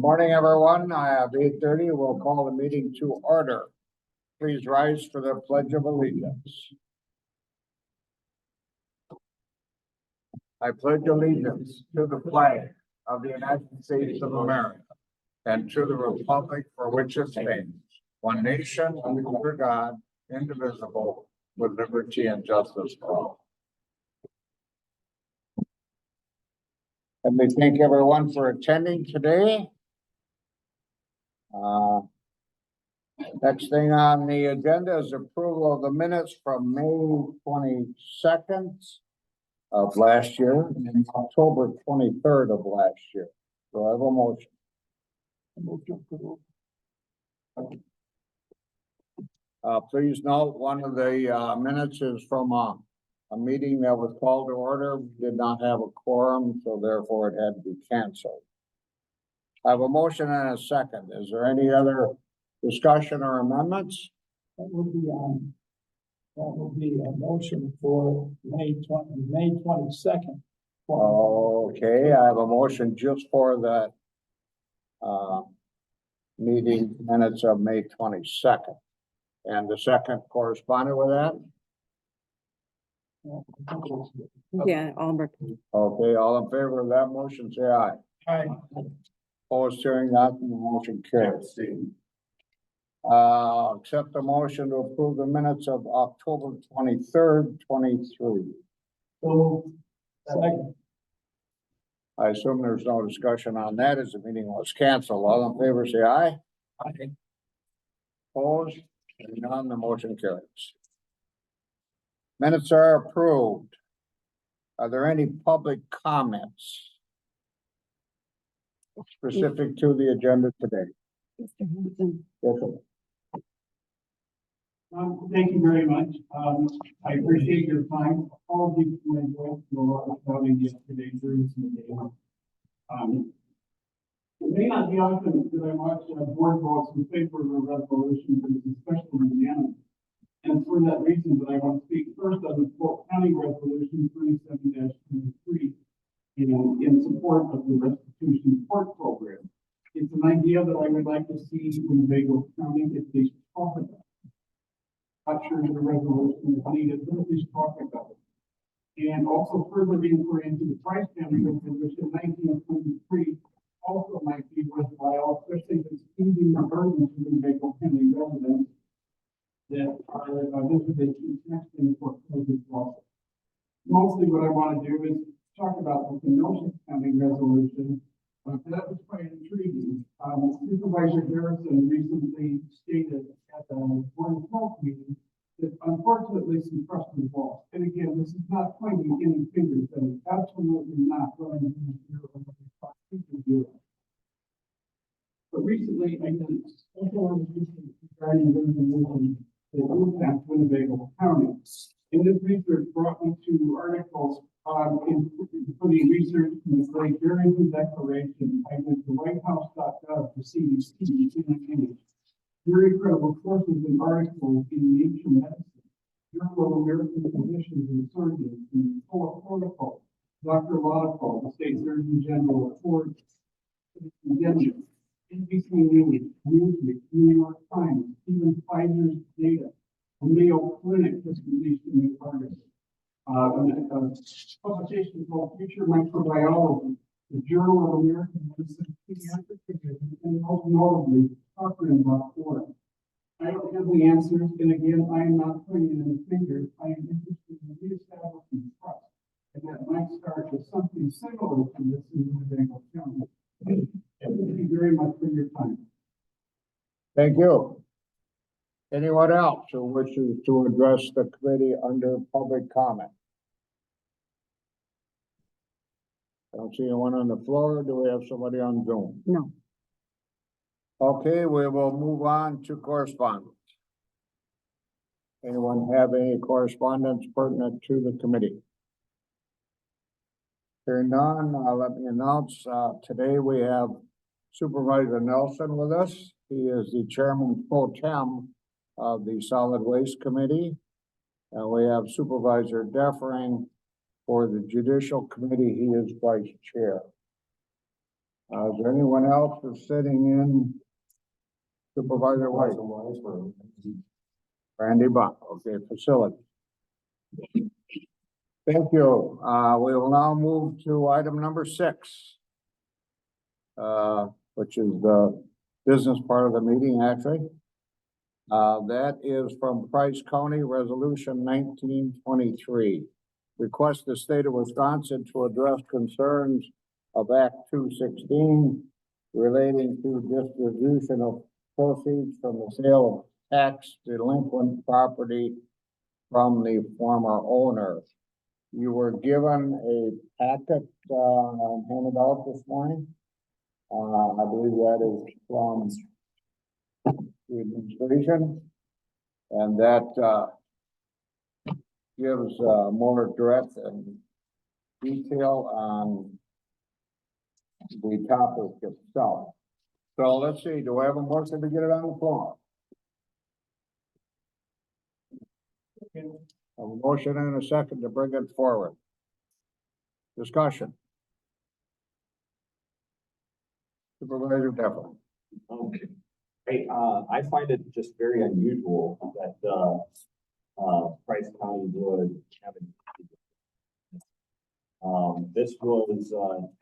Morning, everyone. I have 8:30. We'll call the meeting to order. Please rise for the Pledge of Allegiance. I pledge allegiance to the flag of the United States of America and to the republic for which it stands, one nation under God, indivisible, with liberty and justice for all. Let me thank everyone for attending today. Next thing on the agenda is approval of the minutes from May 22nd of last year and October 23rd of last year. So I have a motion. Please note, one of the minutes is from a meeting that was called to order. We did not have a quorum, so therefore it had to be canceled. I have a motion and a second. Is there any other discussion or amendments? That will be a motion for May 22nd. Okay, I have a motion just for the meeting minutes of May 22nd. And the second correspondent with that? Yeah, Albert. Okay, all in favor of that motion, say aye. Aye. Opposed, hearing none, the motion carries. Accept the motion to approve the minutes of October 23rd, 23. So, second. I assume there's no discussion on that as the meeting was canceled. All in favor, say aye. Aye. Opposed, hearing none, the motion carries. Minutes are approved. Are there any public comments specific to the agenda today? Mr. Hanson. Yes, sir. Thank you very much. I appreciate your time. Apologies for my voice, a lot of shouting yesterday during some day. It may not be often that I watch board votes in favor of a resolution, but it's especially unanimous. And for that reason that I want to speak first on the Polk County Resolution 27-23, in support of the restitution support program. It's an idea that I would like to see Winnebago County at least talk about. Not sure the resolution is needed, but at least talk about it. And also further inquiry into the price family resolution 1923 also might be worthwhile, especially if it's easing the burden to Winnebago County residents that are visited next in the foreclosure process. Mostly what I want to do is talk about the Kenosha County resolution. That was quite intriguing. Supervisor Harrison recently stated at the Board of Health meeting that unfortunately some trust is lost. And again, this is not pointing any fingers, that is absolutely not going to interfere with what the people do. But recently, I did a special research regarding resolution that impacts Winnebago County. And this research brought me to articles including research from the Great Barrington Declaration. I went to whitehouse.gov to see these very credible sources and articles in Nature Medicine, Journal of American Physicians and Surgeons, and Protocol, Dr. Laudico, the State Surgeon General of Ford, NBC News, Newsweek, New York Times, even Pfizer's data, the Mayo Clinic just released a new article. Publication called Future Microbiology, the Journal of American Medicine Pediatric Division, and most notably, Cochrane.org. I don't have the answers, and again, I am not pointing any fingers. I am interested in reestablishing trust, and that might start with something similar to this in Winnebago County. Thank you very much for your time. Thank you. Anyone else who wishes to address the committee under public comment? I don't see anyone on the floor. Do we have somebody on Zoom? No. Okay, we will move on to correspondence. Anyone have any correspondence pertinent to the committee? Hearing none, let me announce, today we have Supervisor Nelson with us. He is the chairman pro tem of the Solid Waste Committee. And we have Supervisor Deffering for the Judicial Committee. He is vice chair. Is there anyone else that's sitting in Supervisor White? Randy Buck, okay, facility. Thank you. We will now move to item number 6. Which is the business part of the meeting, actually. That is from Price County Resolution 1923. Request the state of Wisconsin to address concerns of Act 216 relating to distribution of proceeds from the sale of tax delinquent property from the former owner. You were given a packet, handed out this morning. I believe that is from the administration, and that, gives, more direct and detail on the topic itself. So let's see, do I have a motion to get it on the floor? A motion and a second to bring it forward. Discussion. Supervisor Devlin. Okay. Hey, I find it just very unusual that, Price County would have an. This was,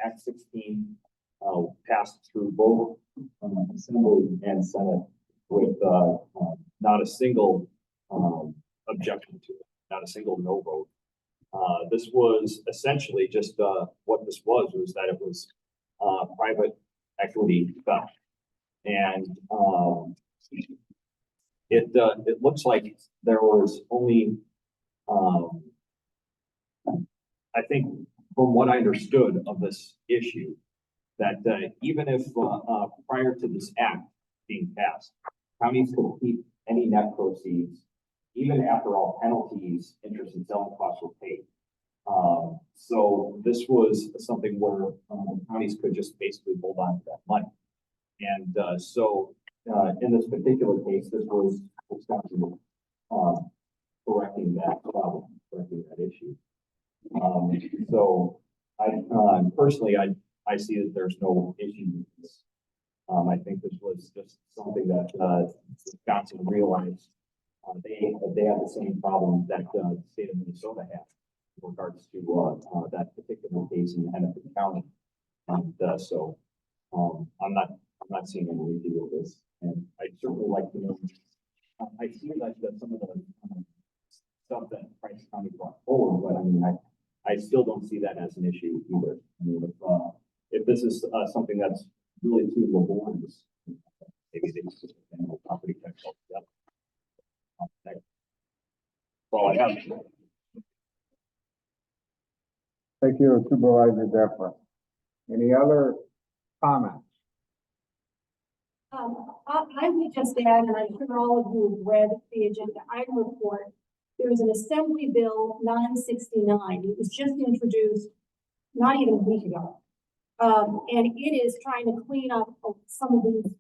Act 16, passed through both, Assembly and Senate with, not a single, objection to it, not a single no vote. This was essentially just, what this was that it was, private equity theft. And, it looks like there was only, I think from what I understood of this issue, that, even if, prior to this act being passed, counties could keep any net proceeds, even after all penalties, interest and selling costs were paid. So this was something where, counties could just basically hold on to that money. And, in this particular case, this was Wisconsin, correcting that problem, correcting that issue. So I, personally, I see that there's no issue with this. I think this was just something that, Wisconsin realized, they have the same problem that, the state of Minnesota has in regards to, that particular case in Hennepin County. And, I'm not seeing any issue with this, and I'd certainly like to know. I see that some of the, stuff that Price County brought forward, but I mean, I still don't see that as an issue either. I mean, if this is, something that's really too laborious, maybe they just handle property tax altogether. That's all I have. Thank you, Supervisor Devlin. Any other comments? I would just add, and I'm sure all of you have read the agenda item report, there is an Assembly Bill 969. It was just introduced not even a week ago. And it is trying to clean up some of these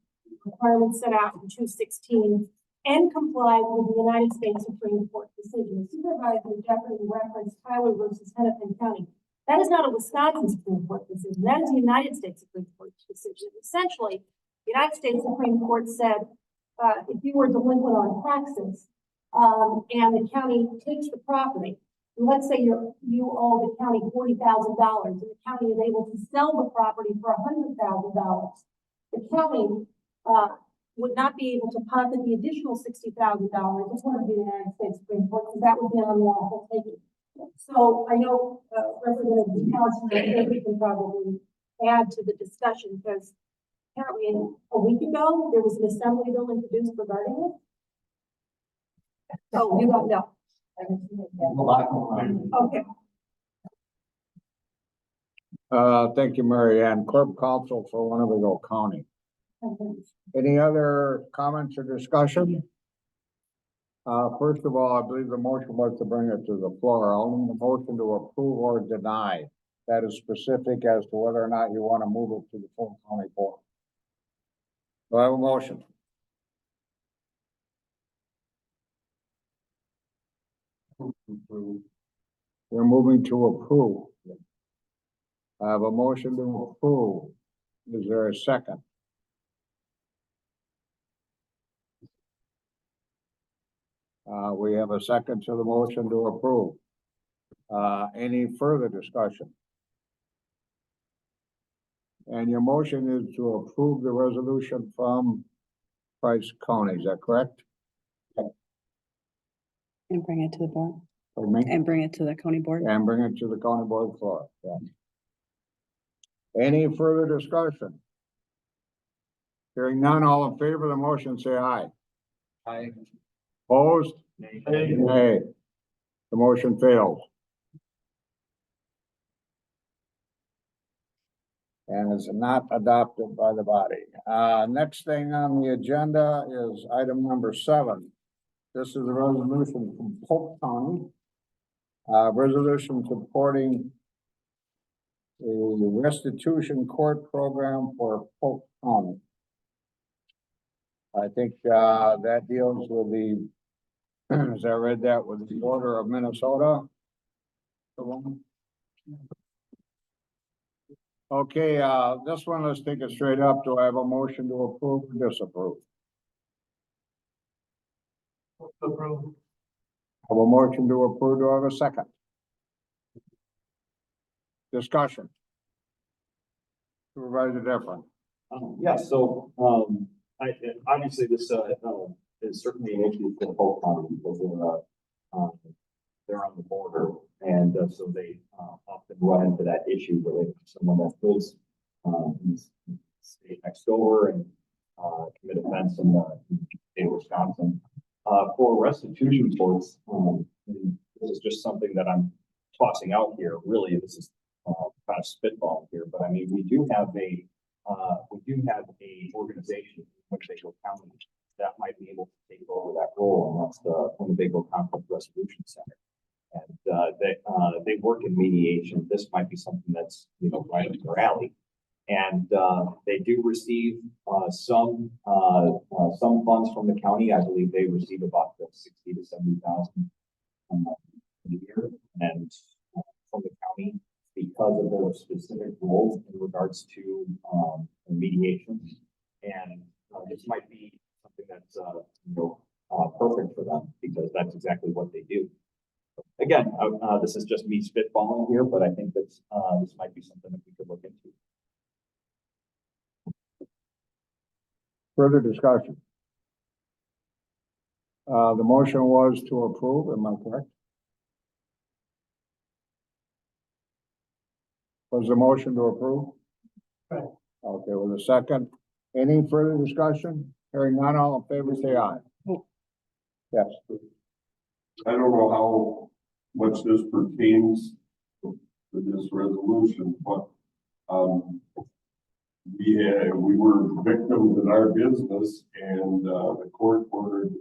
requirements set out in 216 and comply with the United States Supreme Court decision. Supervisor Jeffrey referenced Tyler versus Hennepin County. That is not a Wisconsin Supreme Court decision. That is a United States Supreme Court decision. Essentially, the United States Supreme Court said, if you were delinquent on taxes, and the county takes the property, and let's say you owe the county $40,000, and the county is able to sell the property for $100,000. The county would not be able to pocket the additional $60,000 according to the United States Supreme Court, because that would be an unlawful taking. So I know Representative Johnson, I think we can probably add to the discussion, because apparently a week ago, there was an assembly bill introduced regarding it. Oh, you don't know. Okay. Thank you, Mary Ann. Corp Counsel for Winnebago County. Any other comments or discussion? First of all, I believe the motion was to bring it to the floor. I'll need a motion to approve or deny. That is specific as to whether or not you want to move it to the full county board. Do I have a motion? We're moving to approve. I have a motion to approve. Is there a second? We have a second to the motion to approve. Any further discussion? And your motion is to approve the resolution from Price County, is that correct? And bring it to the board, For me? and bring it to the county board. And bring it to the county board floor, yeah. Any further discussion? Hearing none, all in favor of the motion, say aye. Aye. Opposed? Nay. Nay. The motion fails. And is not adopted by the body. Next thing on the agenda is item number 7. This is a resolution from Polk County. Resolution supporting a restitution court program for Polk County. I think, that deals with the, as I read that, with the border of Minnesota. The one. Okay, this one, let's take it straight up. Do I have a motion to approve or disapprove? Approve. Have a motion to approve. Do I have a second? Discussion. Supervisor Different. Yeah, so, obviously this, is certainly an issue for both counties because they're on the border. And so they, often run into that issue where they have someone that lives, in the state next door and, commit offense in the state of Wisconsin. For restitution courts, and this is just something that I'm tossing out here. Really, this is, kind of spitball here, but I mean, we do have a organization in Winnebago County that might be able to take over that role, and that's the Winnebago Conflict Resolution Center. And they work in mediation. This might be something that's, right up their alley. And they do receive some funds from the county. I believe they receive about 60 to 70,000 a year, and from the county, because of their specific roles in regards to mediation. And this might be something that's perfect for them because that's exactly what they do. Again, this is just me spitballing here, but I think that this might be something that we could look into. Further discussion. The motion was to approve, am I correct? Was the motion to approve? Right. Okay, with a second. Any further discussion? Hearing none, all in favor, say aye. Yes. I don't know how much this pertains to this resolution, but, we were victims in our business and, the court ordered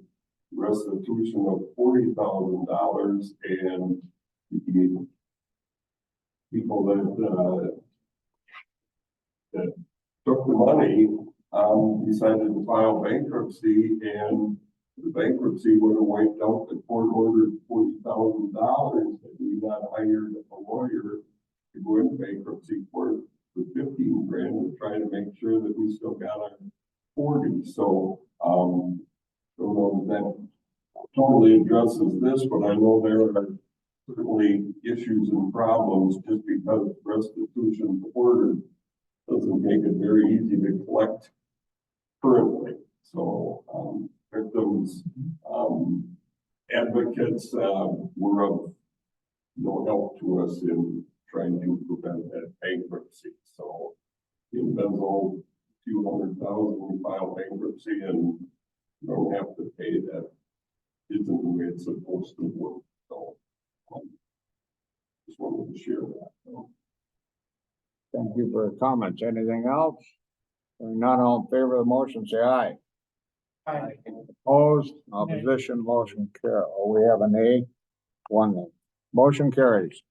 restitution of $40,000 and the people that took the money, decided to file bankruptcy, and the bankruptcy would have wiped out the court ordered $40,000, and we got hired a lawyer to go into bankruptcy court for 15 grand and try to make sure that we still got our 40. So, don't know if that totally addresses this, but I know there are certainly issues and problems just because restitution ordered doesn't make it very easy to collect currently. So, victims, advocates, were of no help to us in trying to prevent that bankruptcy. So, in Benzel, $200,000, we file bankruptcy and you don't have to pay that. Isn't the way it's supposed to work. So, just wanted to share that. Thank you for your comments. Anything else? Hearing none, all in favor of the motion, say aye. Aye. Opposed, opposition, motion carries. Oh, we have a nay, one nay. Motion carries.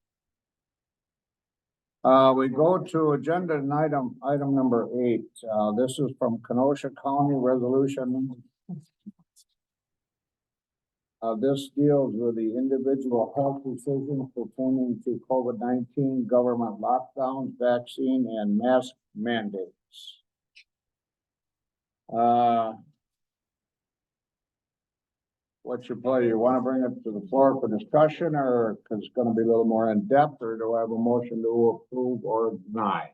We go to agenda item number 8. This is from Kenosha County Resolution This deals with the individual health decisions pertaining to COVID-19, government lockdowns, vaccine, and mask mandates. What's your pleasure? You want to bring it to the floor for discussion, or because it's going to be a little more in depth, or do I have a motion to approve or deny?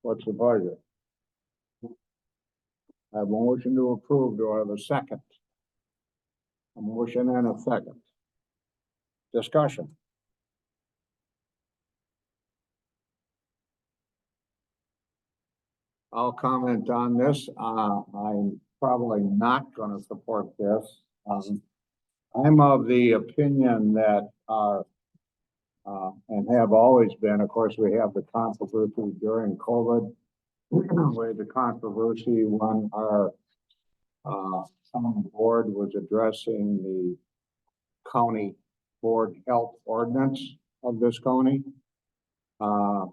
What's the pleasure? I have a motion to approve. Do I have a second? A motion and a second. Discussion. I'll comment on this. I'm probably not going to support this. I'm of the opinion that and have always been, of course, we have the controversy during COVID. We had the controversy when our county board was addressing the county board health ordinance of this county. I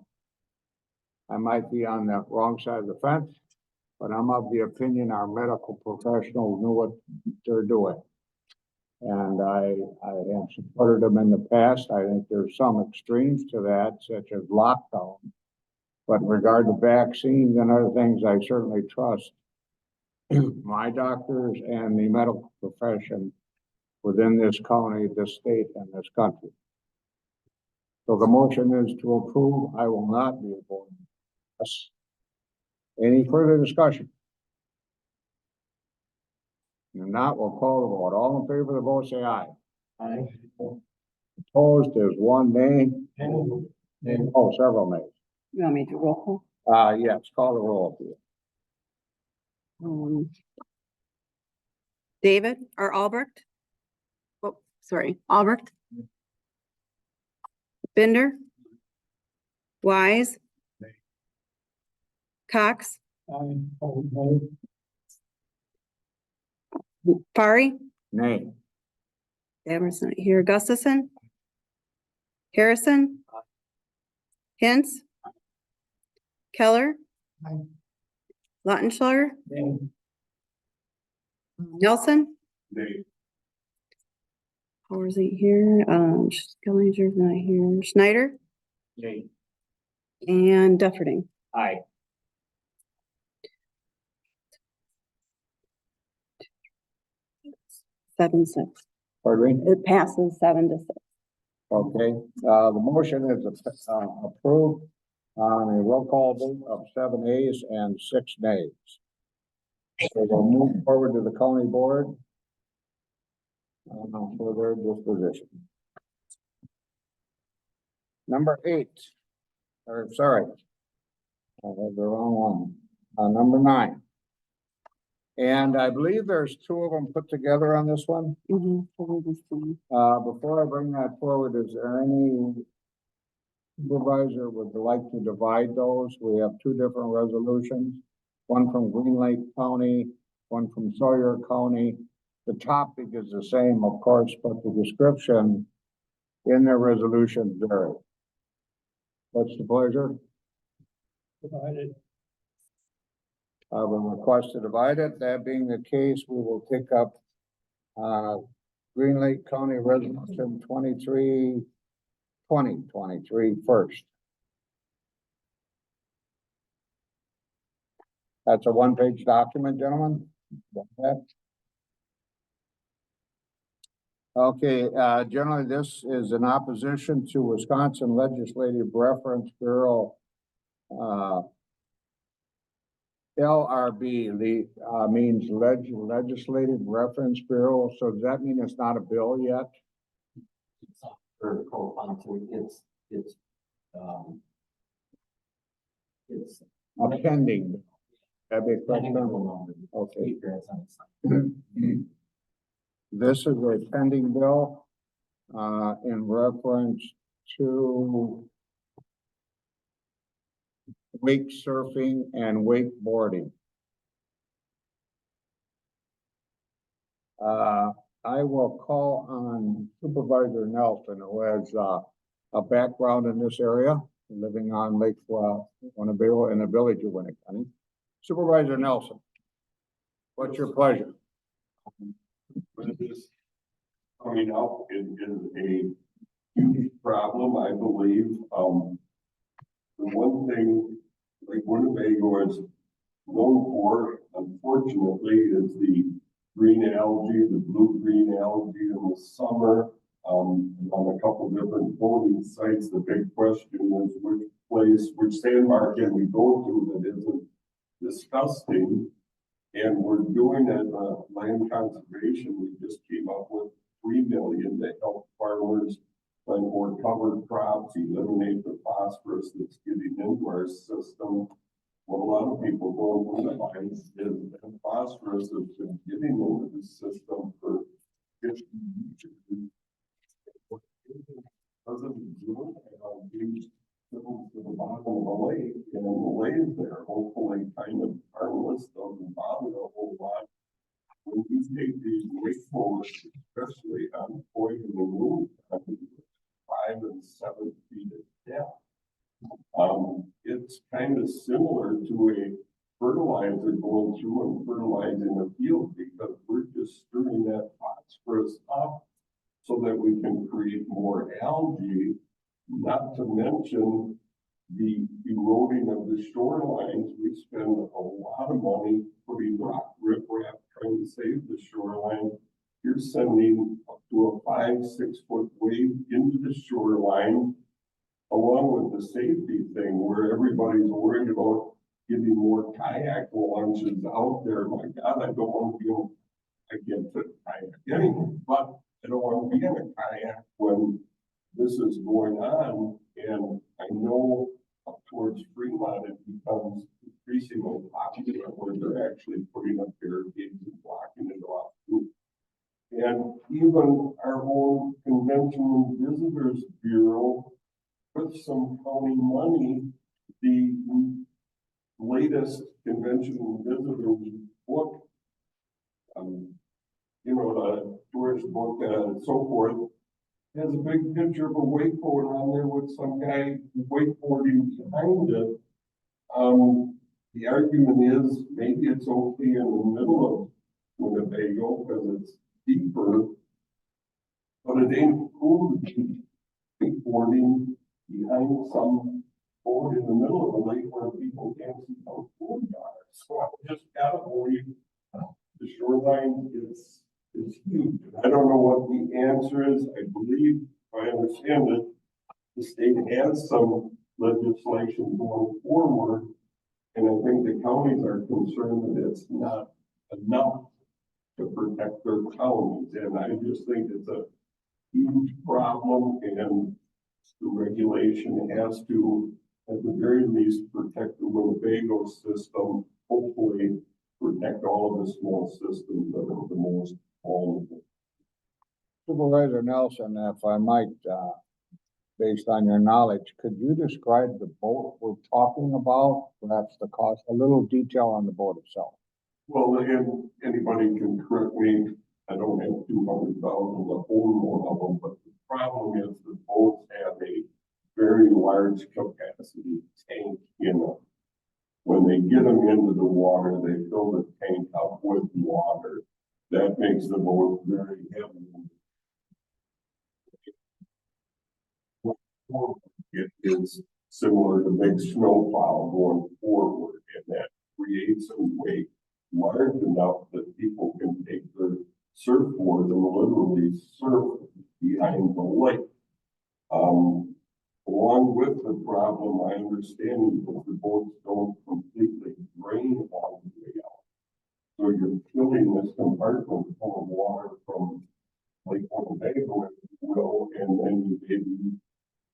might be on the wrong side of the fence, but I'm of the opinion our medical professionals knew what they're doing. And I have supported them in the past. I think there's some extremes to that, such as lockdown. But in regard to vaccines and other things, I certainly trust my doctors and the medical profession within this county, this state, and this country. So the motion is to approve. I will not be opposed. Yes. Any further discussion? If not, we'll call the vote. All in favor of the vote, say aye. Aye. Opposed, there's one nay. Oh, several nays. You want me to do roll call? Yes, call the roll, please. David or Albrecht? Oh, sorry, Albrecht. Bender. Wise. Cox. Aye. Oh, no. Fari. Nay. Dameron's not here. Gustafson. Harrison. Hintz. Keller. Aye. Lautenschlager. Nay. Nelson. Nay. Powers ain't here. Skillinger's not here. Schneider. Nay. And Dufferding. Aye. Seven, six. Pardon me? It passes 7-6. Okay, the motion is approved on a roll call vote of 7 ayes and 6 nays. So we'll move forward to the county board for their disposition. Number 8, or sorry, I had the wrong one. Number 9. And I believe there's 2 of them put together on this one. Before I bring that forward, is there any supervisor would like to divide those? We have 2 different resolutions, one from Green Lake County, one from Sawyer County. The topic is the same, of course, but the description in their resolution varies. What's the pleasure? Divided. I will request to divide it. That being the case, we will pick up Green Lake County Resolution 2023 first. That's a 1-page document, gentlemen. Okay, generally this is in opposition to Wisconsin Legislative Reference Bureau LRB, means Legislative Reference Bureau. So does that mean it's not a bill yet? Vertical onto it's A pending. That'd be a correct term. Okay. This is a pending bill, in reference to wake surfing and wakeboarding. I will call on Supervisor Nelson, who has a background in this area, living on Lake Winnebago in the village of Winnebago. Supervisor Nelson, what's your pleasure? with this coming up is a huge problem, I believe. The one thing like Winnebago is known for, unfortunately, is the green algae, the blue-green algae in the summer. On a couple different voting sites, the big question is which sandbar can we go to that isn't disgusting? And we're doing it, land conservation, we just came up with 3 million to help farmers plant more cover crops, eliminate the phosphorus that's getting into our system. What a lot of people don't realize is that phosphorus has been getting into the system for 50 years. Doesn't do it, being to the bottom of the lake, and the lays there, hopefully kind of harmless, doesn't bother a whole lot. When you take these wasteful, especially on poison and wound, 5 and 7 feet of depth. It's kind of similar to a fertilizer going through and fertilizing a field, because we're just stirring that phosphorus up so that we can create more algae, not to mention the eroding of the shorelines. We spend a lot of money putting rock riprap trying to save the shoreline. You're sending up to a 5-6 foot wave into the shoreline, along with the safety thing where everybody's worried about getting more kayak launches out there. My God, I don't want to be on, I can't fit kayak anyway, but I don't want to be in a kayak when this is going on. And I know up towards Fremont, it becomes increasingly popular where they're actually putting up barricades and blocking it off too. And even our own Convention and Visitors Bureau, with some county money, the latest Convention and Visitors book, the tourist book and so forth, has a big picture of a wakeboard on there with some guy wakeboarding behind it. The argument is maybe it's okay in the middle of Winnebago because it's deeper, but it ain't cool to be wakeboarding behind some board in the middle of the lake where people can't see how cool they are. So I just gotta believe the shoreline is huge. I don't know what the answer is. I believe, if I understand it, the state has some legislation going forward, and I think the counties are concerned that it's not enough to protect their counties. And I just think it's a huge problem, and the regulation has to, at the very least, protect the Winnebago system, hopefully protect all of the small systems that are the most vulnerable. Supervisor Nelson, if I might, based on your knowledge, could you describe the boat we're talking about? Perhaps the cost, a little detail on the boat itself. Well, and anybody can correct me, I don't have 200,000 to own one of them, but the problem is the boats have a very large capacity tank in them. When they get them into the water, they fill the tank up with water. That makes the boat very heavy. It is similar to big snowplow going forward, and that creates a weight large enough that people can take their surfboard and literally surf behind the lake. Along with the problem, my understanding is the boats don't completely drain all the way out. So you're filling this compartment full of water from Lake Winnebago, if you will, and then you may be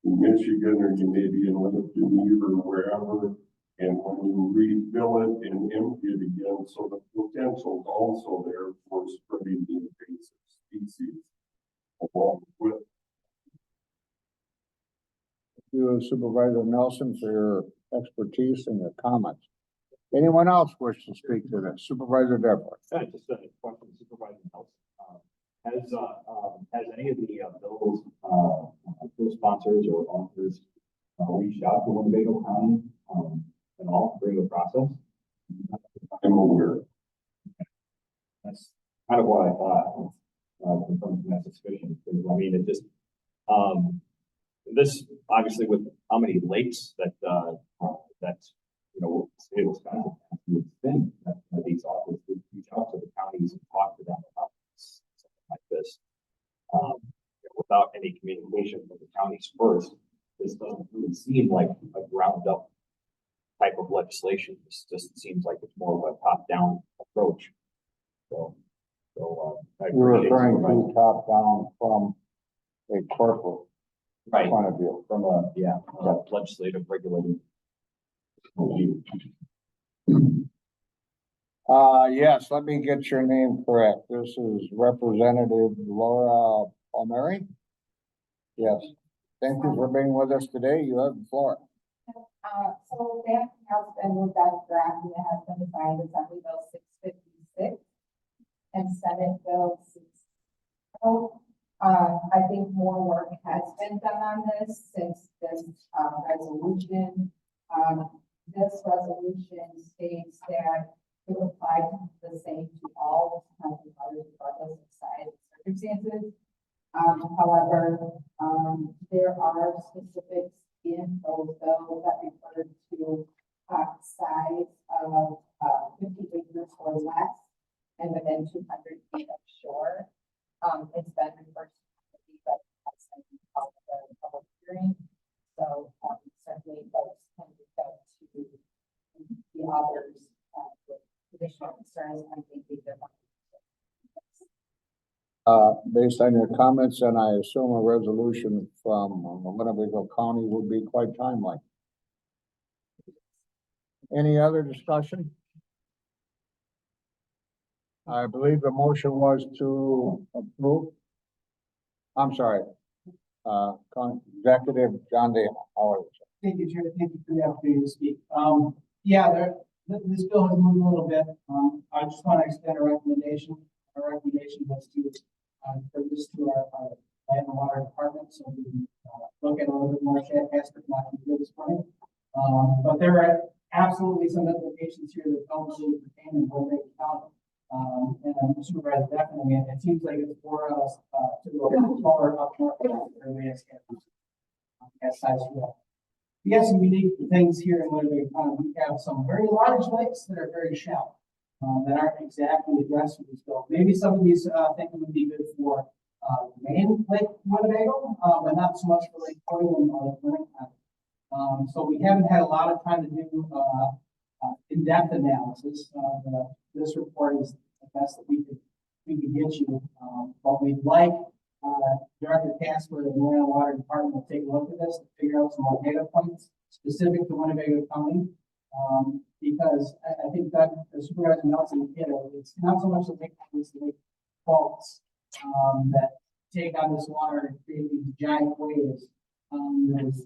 in Michigan or you may be in Lake or wherever. And when you refill it and empty it again, so the potential is also there for spreading the invasive species along with. Thank you, Supervisor Nelson, for your expertise and your comments. Anyone else wish to speak to this? Supervisor Deborah. Yeah, just a question, Supervisor Nelson. Has any of the bills, sponsors or authors reached out to Winnebago County at all during the process? I'm aware. That's kind of what I thought, confirmed my suspicion, because I mean, it just, this, obviously with how many lakes that, you know, the state of Wisconsin has to extend these offers, we reach out to the counties and talk to them about something like this. Without any communication from the counties first, this doesn't really seem like a ground up type of legislation. This just seems like it's more of a top down approach. So, I You're appreciate referring supervisor- to top down from a corporate Right, point of view. from a, legislative regulating. view. Yes, let me get your name correct. This is Representative Laura Palmieri. Yes, thank you for being with us today. You have the floor. So that has been moved out of draft and it has been assigned Assembly Bill 656 and Senate Bill 6. So, I think more work has been done on this since this, resolution. This resolution states that it would apply the same to all county waters regardless of size and circumstances. However, there are specifics in those bills that refer to size of 50 acres or less and within 200 feet of shore. It's been referred to, but that's been called the public hearing. So certainly folks can reach out to the others with additional concerns and maybe they're not. Based on your comments, and I assume a resolution from Winnebago County would be quite timely. Any other discussion? I believe the motion was to approve. I'm sorry. Executive John Dale, how are you? Thank you, Chair. Thank you for the opportunity to speak. Yeah, this bill has moved a little bit. I just want to extend a recommendation. Our recommendation was to, for this to our land and water department, so we can, look at a little bit more chat aspect, not to do this morning. But there are absolutely some implications here that don't really pertain to Winnebago County. And I'm Supervisor definitely, and it seems like it's for us, to go forward up north, as size well. We have some unique things here in Winnebago County. We have some very large lakes that are very shallow, that aren't exactly addressed with this bill. Maybe some of these, things would be good for, main Lake Winnebago, but not so much for Lake William or Lake Winnebago. So we haven't had a lot of time to do, in-depth analysis. This report is the best that we could get you. But we'd like, Director Casper and the Land and Water Department to take a look at this to figure out some more data points specific to Winnebago County. Because I think that the Supervisor Nelson, it's not so much the lake, it's the lake faults, that take on this water and create these giant waves.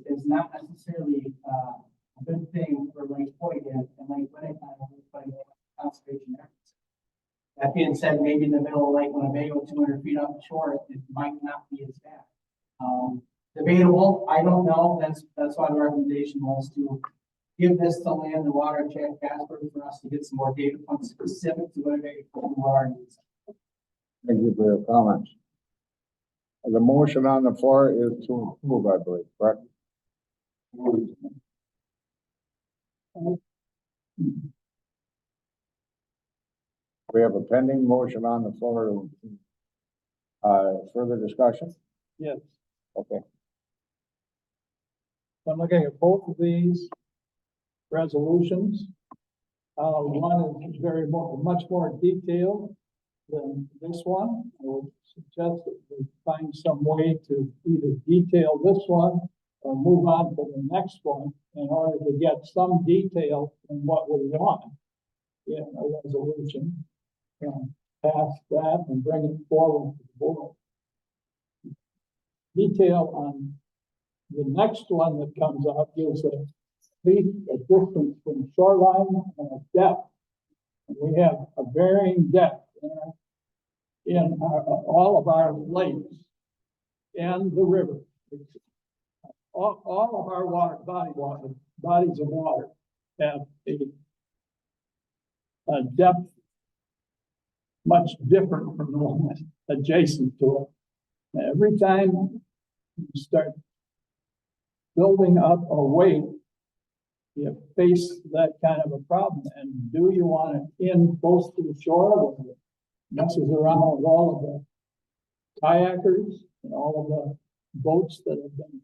Is not necessarily, a good thing for Lake Hoyt and Lake Winnebago, but conservation efforts. That being said, maybe in the middle of Lake Winnebago, 200 feet off the shore, it might not be as bad. Debatable, I don't know. That's why the recommendation was to give this to Land and Water Chad Casper for us to get some more data points specific to Winnebago water needs. Thank you for your comments. The motion on the floor is to approve, I believe, correct? We have a pending motion on the floor. Further discussion? Yes. Okay. I'm looking at both of these resolutions. One is much more detailed than this one. I would suggest that we find some way to either detail this one or move on to the next one in order to get some detail in what we want in a resolution. And pass that and bring it forward to the board. Detail on the next one that comes up gives a distance from shoreline and a depth. And we have a varying depth in all of our lakes and the river. All of our bodies of water have a depth much different from the one that's adjacent to it. Every time you start building up a weight, you face that kind of a problem. And do you want it in close to the shore where it messes around with all of the kayakers and all of the boats that have been,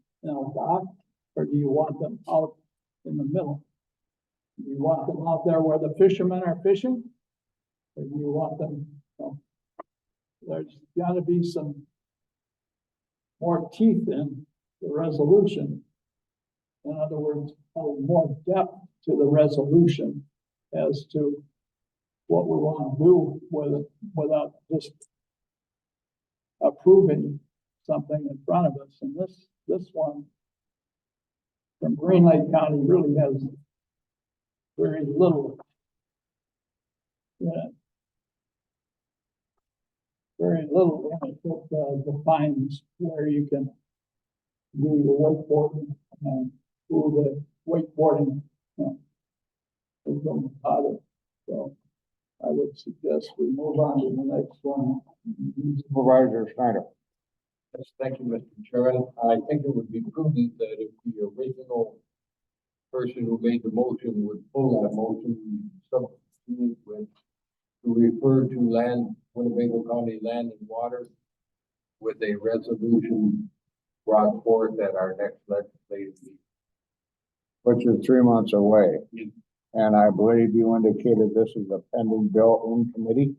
docked? Or do you want them out in the middle? Do you want them out there where the fishermen are fishing? Or do you want them, there's gotta be some more teeth in the resolution. In other words, more depth to the resolution as to what we want to do with it without just approving something in front of us. And this one from Green Lake County really has very little, very little in it that defines where you can do your wakeboarding and do the wakeboarding, so I would suggest we move on to the next one. Supervisor Schneider. Yes, thank you, Mr. Chairman. I think it would be prudent that if the original person who made the motion would pull that motion, we substitute it with to refer to land, Winnebago County Land and Water with a resolution brought forth at our next legislative meeting. Which is 3 months away. And I believe you indicated this is a pending bill in committee.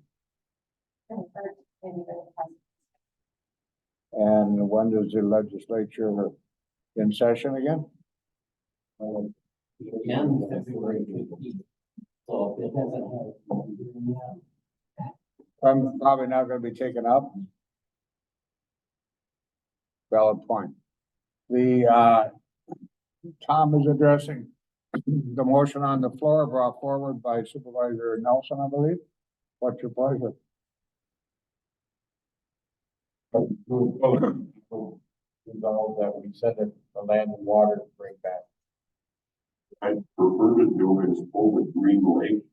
And when does the legislature in session again? Again, February 15th. So if it hasn't had. Probably not gonna be taken up. Valid point. Tom is addressing the motion on the floor brought forward by Supervisor Nelson, I believe. What's your pleasure? Resolve that we send it to Land and Water to bring back. I prefer to do is pull the Green Lake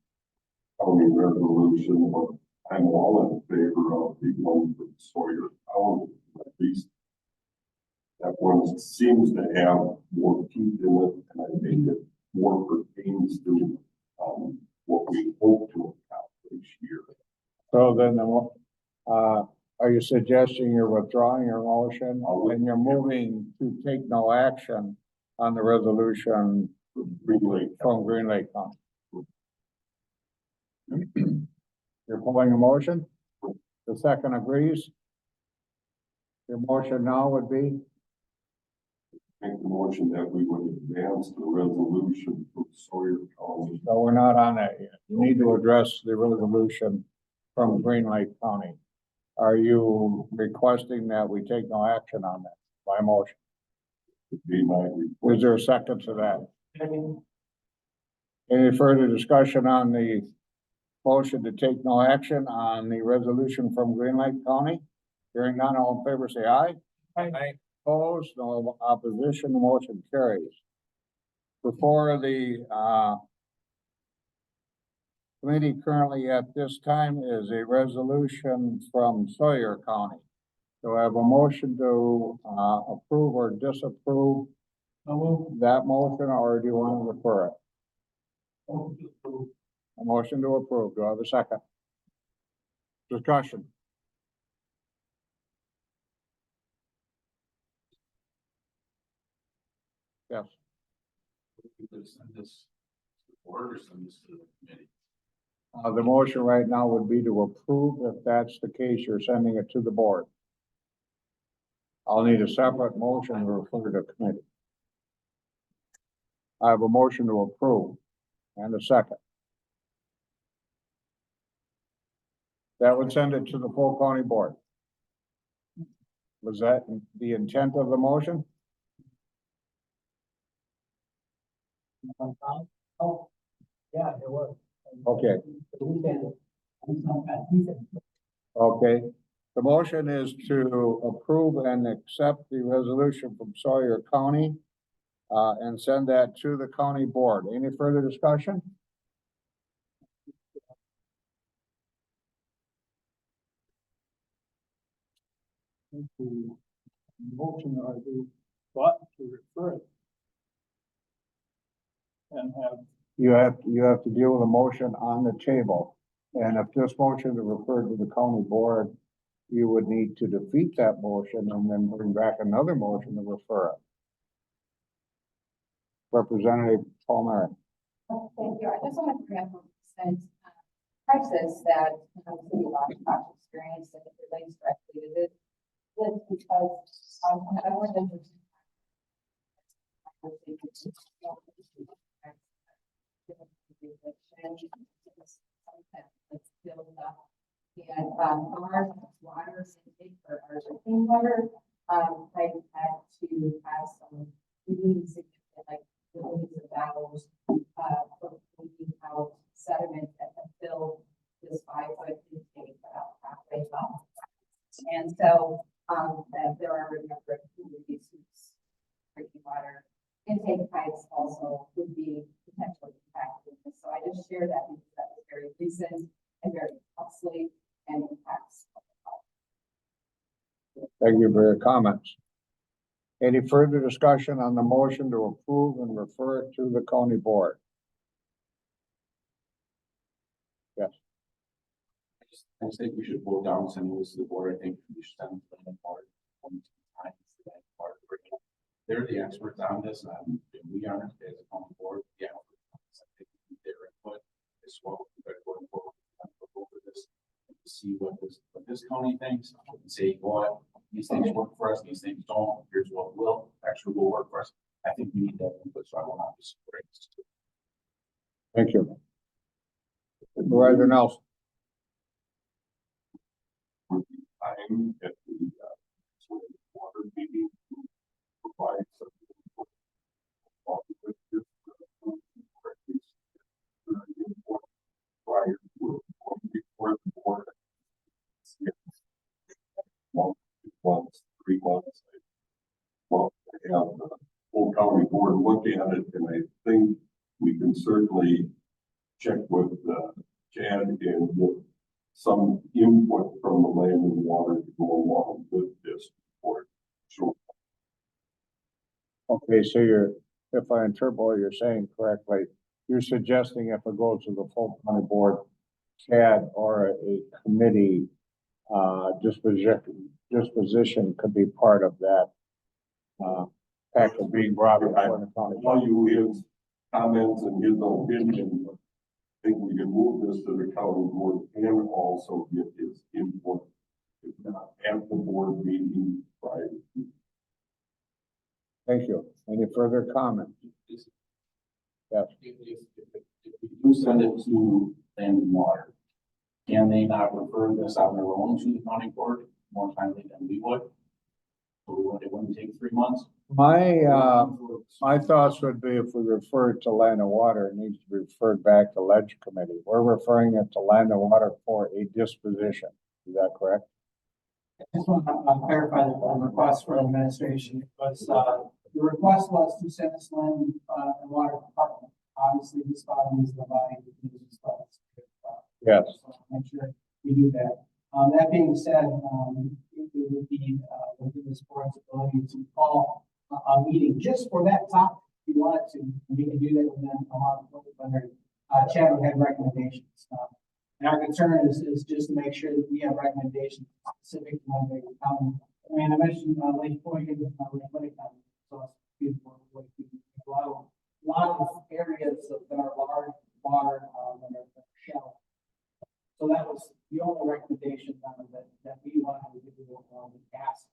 County resolution, but I'm all in favor of the one from Sawyer County, at least. That one seems to have more teeth in it, and I think it more pertains to, what we hope to accomplish here. So then, are you suggesting you're withdrawing your motion and you're moving to take no action on the resolution Green Lake. from Green Lake County? You're pulling a motion? The second agrees? Your motion now would be? Make the motion that we would advance the resolution from Sawyer County. No, we're not on that yet. You need to address the resolution from Green Lake County. Are you requesting that we take no action on that by motion? Be my request. Is there a second to that? Any further discussion on the motion to take no action on the resolution from Green Lake County? Hearing none, all in favor, say aye. Aye. Opposed, no opposition, the motion carries. Before the, committee currently at this time is a resolution from Sawyer County. Do I have a motion to, approve or disapprove that motion, or do you want to refer it? A motion to approve. Do I have a second? Discussion. Yes. The motion right now would be to approve. If that's the case, you're sending it to the board. I'll need a separate motion to refer to committee. I have a motion to approve and a second. That would send it to the full county board. Was that the intent of the motion? Oh, yeah, it was. Okay. Okay. The motion is to approve and accept the resolution from Sawyer County, and send that to the county board. Any further discussion? The motion or the thought to refer it. And have, You have to deal with a motion on the table. And if this motion is referred to the county board, you would need to defeat that motion and then bring back another motion to refer it. Representative Palmer. Oh, thank you. I just want to bring up a recent crisis that, city of Oshkosh experienced, and it relates directly to this. This because, I wanted to. It's filled up. And, our water intake for our drinking water, I had to have some really significant, like, millions of dollars, for cleaning out sediment that had filled this 5-foot intake about halfway up. And so, that there are a number of communities whose drinking water intake pipes also would be potentially impacted. So I just share that because that was very recent and very costly and impacts. Thank you for your comments. Any further discussion on the motion to approve and refer it to the county board? Yes. I just think we should vote down sending this to the board. I think we should send the board 1 times to that part. They're the experts on this, and we aren't as a county board. Yeah. I think their input is what we're going forward. Look over this and see what this county thinks and say, what these things work for us, these things don't. Here's what will actually will work for us. I think we need that input, so I will not disagree. Thank you. Supervisor Nelson. Time at the, water meeting to provide some. Prior to before the board. 1, 2 months, 3 months. Well, have the full county board look at it, and I think we can certainly check with Chad and get some input from the land and water to go along with this report. Sure. Okay, so if I interpret what you're saying correctly, you're suggesting if it goes to the full county board, CAD or a committee, disposition could be part of that, package being brought before the county. Tell you his comments and his opinion. I think we can move this to the county board and also get his input at the board meeting prior. Thank you. Any further comments? Yes. If we do send it to land and water, can they not refer this on their own to the county board more timely than we would? So it wouldn't take 3 months? My thoughts would be if we refer it to land and water, it needs to be referred back to ledge committee. We're referring it to land and water for a disposition. Is that correct? I just want to clarify the request for administration. It was, the request was to send this land and water department. Obviously, this body is the body that uses funds. Yes. So make sure we do that. That being said, it would be within this board's ability to call a meeting just for that topic. If you wanted to, we can do that with them. Chad would have recommendations. And our concern is just to make sure that we have recommendations specific to Winnebago County. I mean, I mentioned Lake Point and Lake County, so it's beautiful. A lot of areas that are large water that are shallow. So that was the only recommendation that we wanted to do on the gas.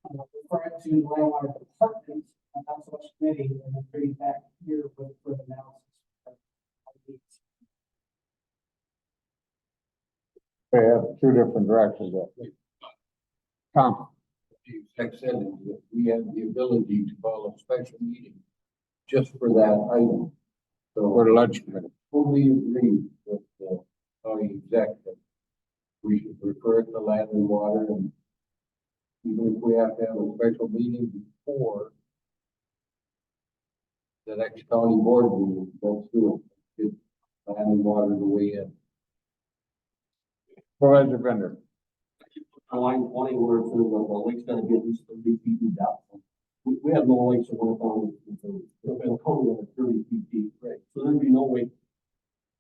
Referring to the land water department and not so much committee, and then bring it back here with further analysis. They have two different directions there. Tom, The exact sentence, that we have the ability to call a special meeting just for that item. So for the ledge committee. fully agree with the county executive. We should refer it to land and water, and even if we have to have a special meeting before the next county board meeting, let's do it. Get land and water to weigh in. Supervisor Bender. on line 20 where it says the lake's gotta be at least 30 feet in depth. We have no lakes in one county, we've been totally under 30 feet deep, right? So there'd be no way,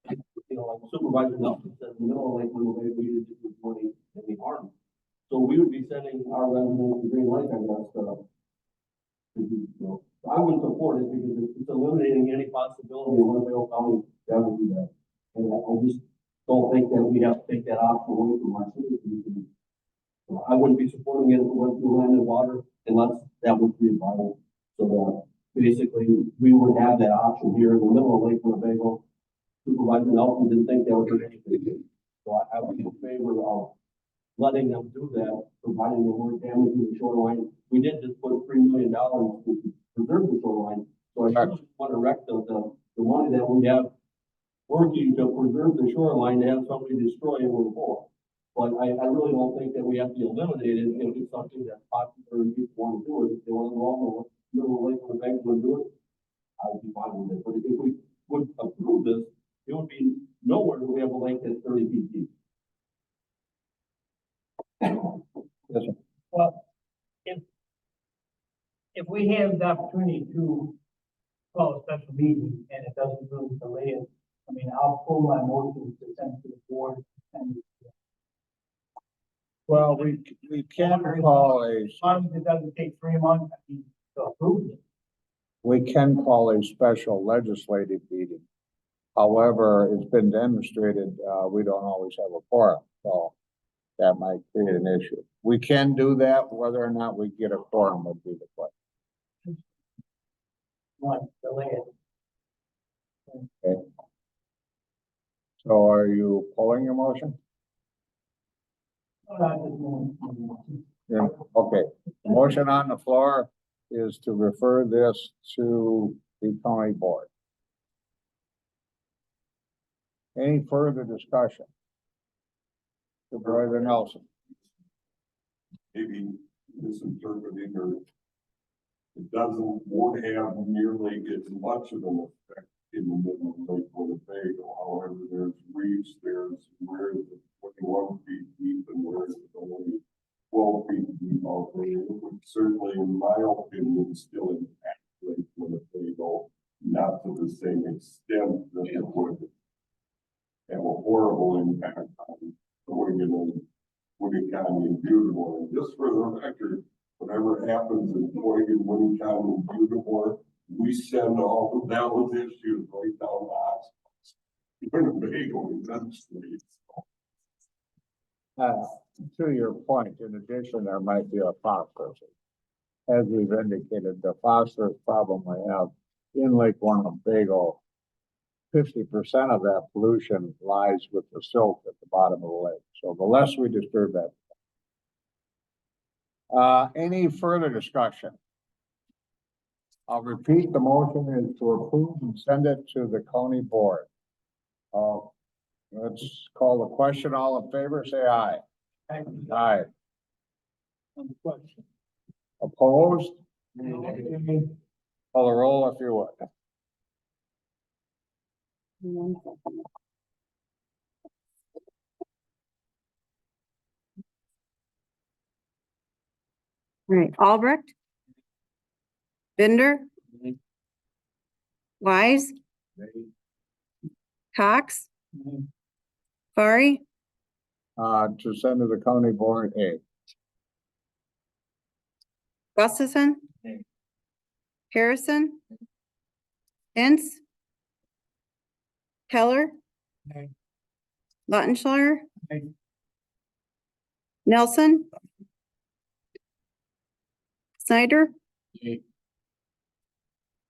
like Supervisor Nelson said, in the middle of Lake Winnebago, we didn't do 20 any harm. So we would be sending our residents to Green Lake, I guess, I would support it because it's eliminating any possibility of Winnebago County ever do that. And I just don't think that we have to take that option away from our citizens. I wouldn't be supporting it if it went through land and water unless that was the viable. So that basically we would have that option here in the middle of Lake Winnebago. Supervisor Nelson didn't think that would be anything. So I would be in favor of letting them do that, providing they weren't damaging the shoreline. We did just put $3 million to preserve the shoreline. So I just want to wreck the money that we have working to preserve the shoreline to have somebody destroy it with a bullet. But I really don't think that we have to eliminate it if it's something that's popular and people want to do it. If they want to go off the middle of Lake Winnebago and do it, I would be fine with it. But if we would approve this, it would be nowhere that we have a lake that's 30 feet deep. Well, if we have the opportunity to call a special meeting and it doesn't really delay it, I mean, I'll pull my motion to send to the board and. Well, we can call As long as it doesn't take 3 months, I mean, to approve it. we can call a special legislative meeting. However, it's been demonstrated, we don't always have a quorum, so that might create an issue. We can do that, whether or not we get a quorum would be the question. One, delay it. Okay. So are you pulling your motion? No, not this moment. Yeah, okay. The motion on the floor is to refer this to the county board. Any further discussion? Supervisor Nelson. Maybe misinterpreting or it won't have nearly as much of an effect in the middle of Lake Winnebago. However, there's reefs, there's where it's 21 feet deep and where it's only 12 feet deep out there. It would certainly, in my opinion, still impact Lake Winnebago, not to the same extent that it would have a horrible impact on Winnie County and Beautiful. And just for the record, whatever happens in Winnie County and Beautiful, we send all of those issues right down the Winnebago eventually. To your point, in addition, there might be a phosphorus. As we've indicated, the phosphorus problem we have in Lake Winnebago, 50% of that pollution lies with the silt at the bottom of the lake. So the less we disturb that. Any further discussion? I'll repeat, the motion is to approve and send it to the county board. Let's call the question. All in favor, say aye. Aye. Opposed? Call the roll if you would. All right, Albrecht. Binder. Wise. Cox. Fari. To send to the county board, A. Gustafson. Harrison. Ince. Keller. Lautenschlager. Nelson. Snyder.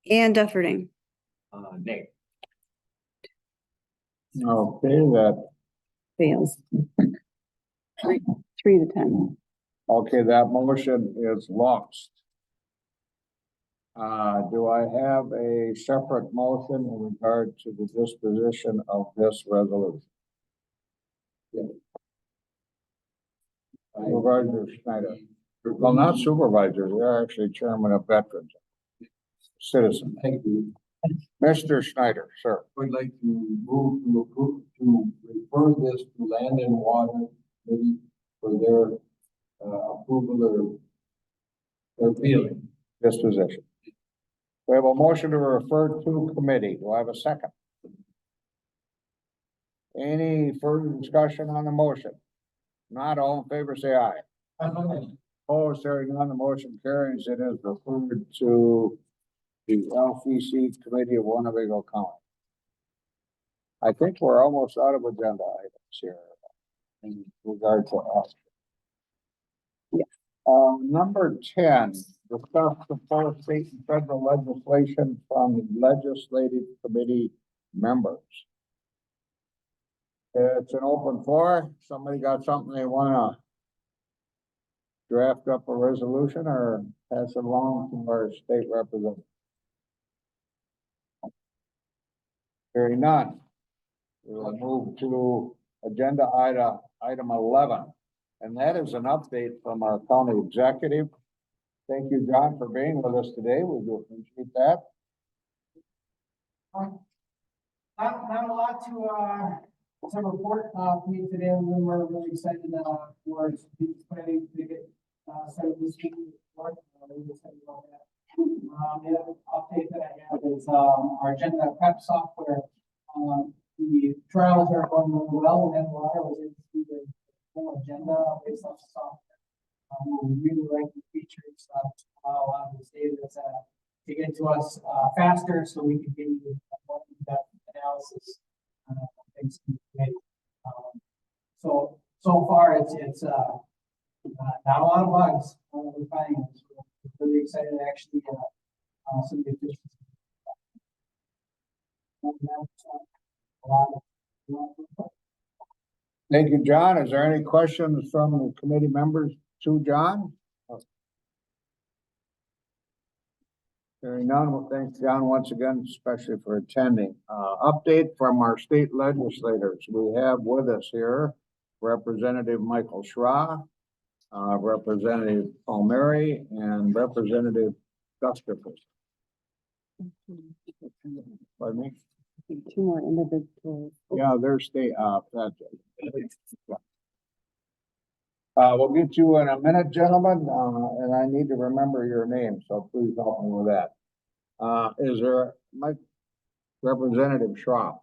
And Dufferding. Nay. Okay, that, Fails. 3 to 10. okay, that motion is lost. Do I have a separate motion in regard to the disposition of this resolution? Supervisor Schneider. Well, not supervisor, you're actually chairman of veterans. Citizen. Thank you. Mr. Schneider, sir. Would like to move to approve, to refer this to Land and Water, maybe for their approval or feeling. disposition. We have a motion to refer to committee. Do I have a second? Any further discussion on the motion? Not all in favor, say aye. Opposed, hearing none, the motion carries. It is referred to the LCC Committee of Winnebago County. I think we're almost out of agenda items here in regard to us. Number 10, discuss proposed state and federal legislation from legislative committee members. It's an open floor. Somebody got something they wanna draft up a resolution or pass it along to our state representative? Hearing none. We will move to agenda item 11. And that is an update from our county executive. Thank you, John, for being with us today. We do appreciate that. Not a lot to report, for me today. We're really excited, for planning to get, started this week. Really excited about that. The other update that I have is, our agenda prep software. The trials are going really well, and I was able to do the full agenda based on the software. We really like the features, allow a lot of this data to get to us, faster, so we can give you a more in-depth analysis, things to make. So far, it's not a lot of bugs. We're finding it. So we're really excited to actually, some of the efficiency. Thank you, John. Is there any questions from the committee members to John? Hearing none, well, thanks, John, once again, especially for attending. Update from our state legislators. We have with us here Representative Michael Schra, Representative Palmieri, and Representative Gustafson. Pardon me? Two more individuals. Yeah, they're state, that's it. We'll get you in a minute, gentlemen, and I need to remember your name, so please help me with that. Is there, Representative Schra?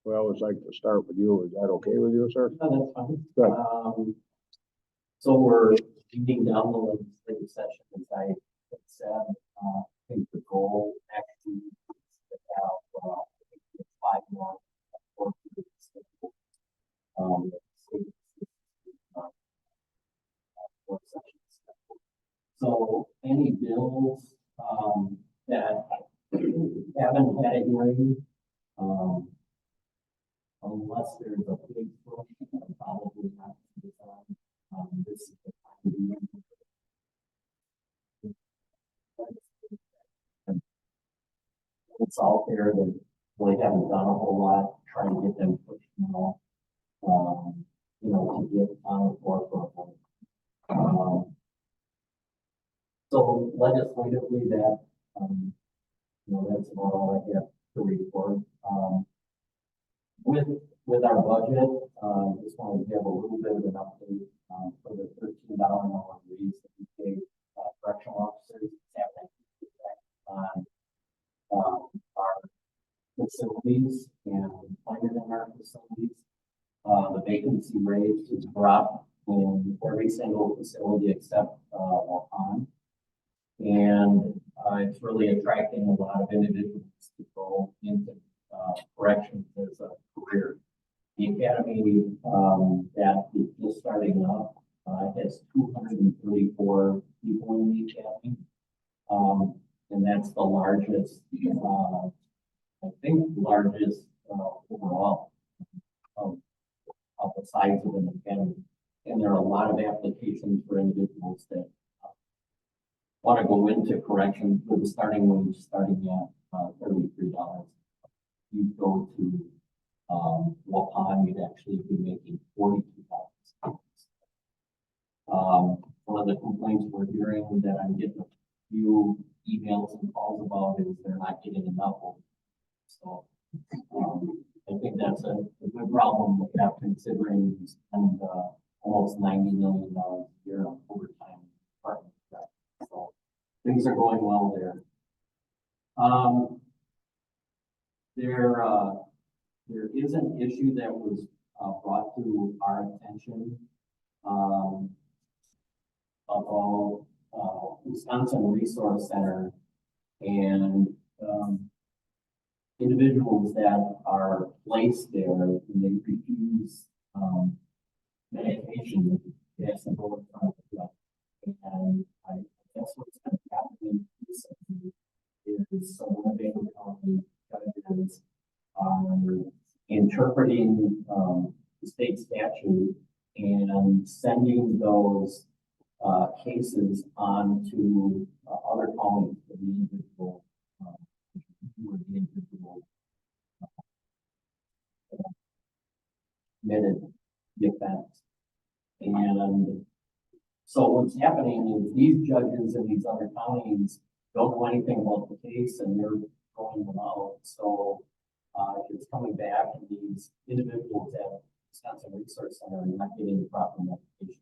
We always like to start with you. Is that okay with you, sir? No, that's fine. Good. So we're meeting down the legislative session, as I had said, I think the goal actually is to have, 5 more. Work sessions. So any bills, that haven't had a hearing, unless there's a big push, probably not to be done. This is the time to do it. It's out there that really haven't done a whole lot, trying to get them pushed now, to get on the forefront. So legislatively that, that's about all I have to report. With our budget, just wanted to give a little bit of an update, for the $13 an hour raise that we gave, correctional officers. On, our facilities and employment in our facilities. The vacancy rate has dropped in every single facility except Waupun. And it's really attracting a lot of individuals to go into corrections as a career. The academy that is just starting up has 234 people in the academy. And that's the largest, I think largest overall of the size of an academy. And there are a lot of applications for individuals that want to go into corrections with the starting wage starting at $33. You go to Waupun, you'd actually be making $42. One of the complaints we're hearing that I'm getting a few emails and calls about is they're not getting enough of it. So I think that's a good problem we have considering and almost $90 million a year on overtime. Department. So things are going well there. There is an issue that was brought to our attention about Wisconsin Resource Center and individuals that are placed there when they refuse medication. They have to go in front of the judge. And I guess what's been happening recently is some Winnebago County judges are interpreting the state statute and sending those cases on to other counties for the individual who are the individual committed the offense. And so what's happening is these judges in these other counties don't know anything about the case and they're throwing them out. So it's coming back and these individuals at Wisconsin Resource Center are not getting the proper medication.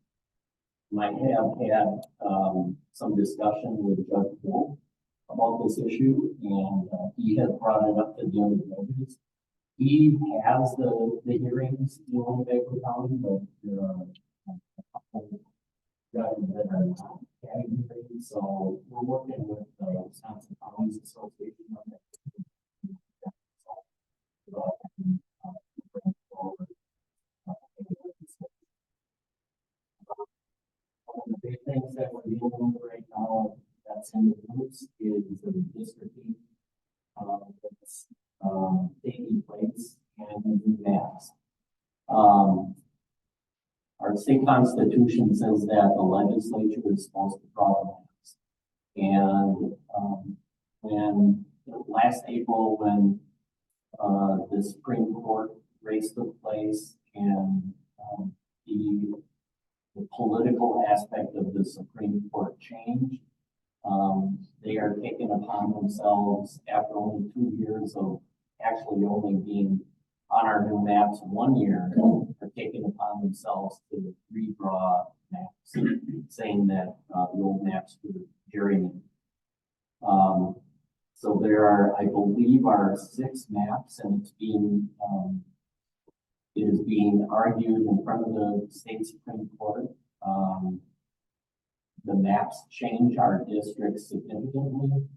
Might have had some discussion with Judge Wolf about this issue, and he has brought it up to the other judges. He has the hearings in Winnebago County, but there are a couple judges that are not having hearings, so we're working with the Wisconsin Counties Association on that. One of the big things that we're dealing with right now that's in the news is the districting that's taking place and the new maps. Our state constitution says that the legislature is supposed to draw maps. And when last April, when the Supreme Court race took place and the political aspect of the Supreme Court changed, they are taking upon themselves, after only 2 years of actually only being on our new maps 1 year, are taking upon themselves to redraw maps, saying that the old maps were gerrymandered. So there are, I believe, 6 maps, and it is being argued in front of the state Supreme Court. The maps change our district significantly.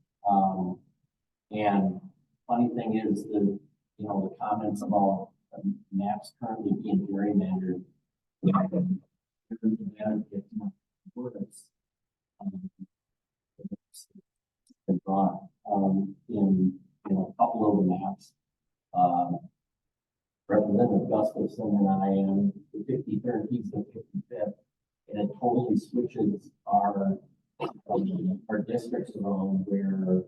And funny thing is the comments about maps currently being gerrymandered. Drawn in a couple of the maps. Representative Gustafson and I am the 53rd, he's the 55th, and it totally switches our districts around where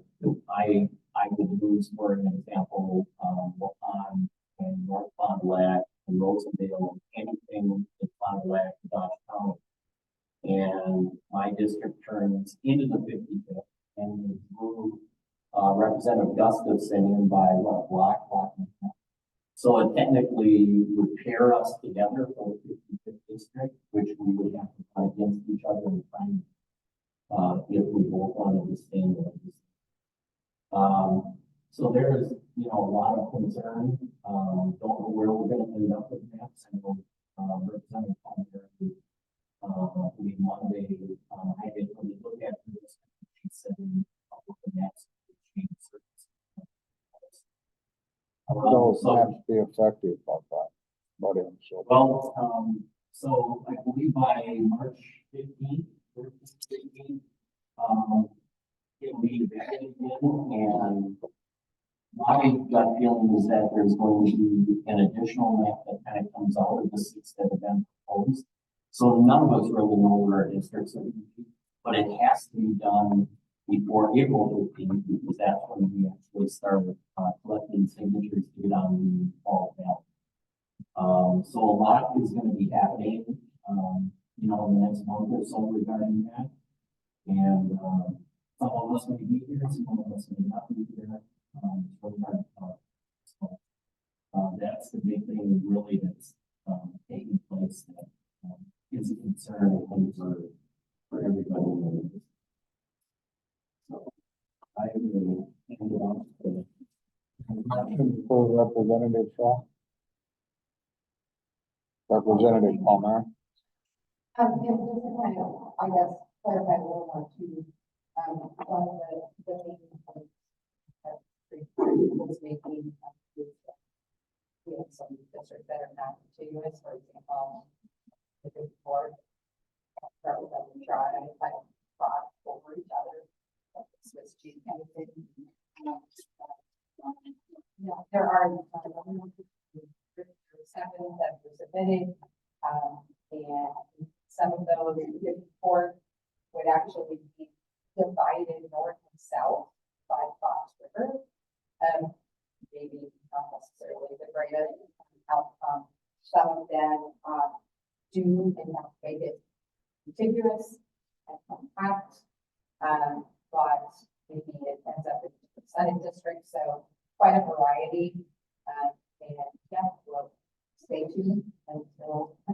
I would use, for an example, Waupun and North Fond du Lac and Rosendale, anything in Fond du Lac, Dodge County. And my district turns into the 55th and we move Representative Gustafson in by what, block. So it technically would pair us together for the 55th district, which we would have to fight against each other and find if we both wanted to stay in the so there's a lot of concern. Don't know where we're going to end up with maps. I know Representative Palmer, we Monday, I did really look at this. She said the maps change certain. Those maps be effective about him, so. Well, so I believe by March 15th, it'll be back again, and my gut feeling is that there's going to be an additional map that kind of comes out of the 6 that have been proposed. So none of us really know where our districts are going to be, but it has to be done before April 15th, because that's when we actually start collecting signatures to get on the fall ballot. So a lot is going to be happening, in the next month or so regarding that. And some of us may be here, some of us may not be here. So that's the big thing really that's taking place that concern, I think, for everybody. in this. So, I agree. Motion for Representative Shaw. Representative Palmer. Just to kind of, I guess, clarify a little more too, one of the main points that was making, we have some districts that are not contiguous, for example, the big board, start with them and try, like, cross over each other, like the Swiss cheese kind of thing. Yeah, there are, seven that were submitted, and some of those, the report would actually be divided north and south by Fox River. Maybe not necessarily the greatest outcome. Some of them, do and not make it contiguous and compact. But maybe it ends up in a percentage district, so quite a variety. And yeah, we'll stay tuned until, I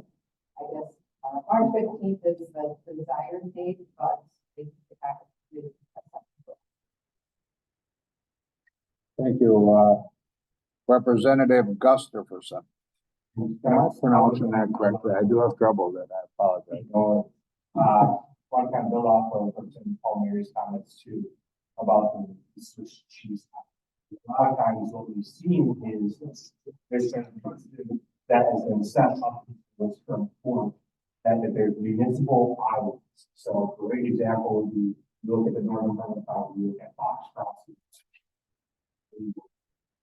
guess, March 15th is the desired date, but we have to do. Thank you, Representative Gustafson. Am I pronouncing that correctly? I do have trouble with that. I apologize. Want to kind of build off of Representative Paul Mary's comments too about the Swiss cheese. A lot of times what we've seen is there's a precedent that has been set up with from form that there's municipal islands. So a great example would be, you look at the northern part of the town, you look at Fox Crossing.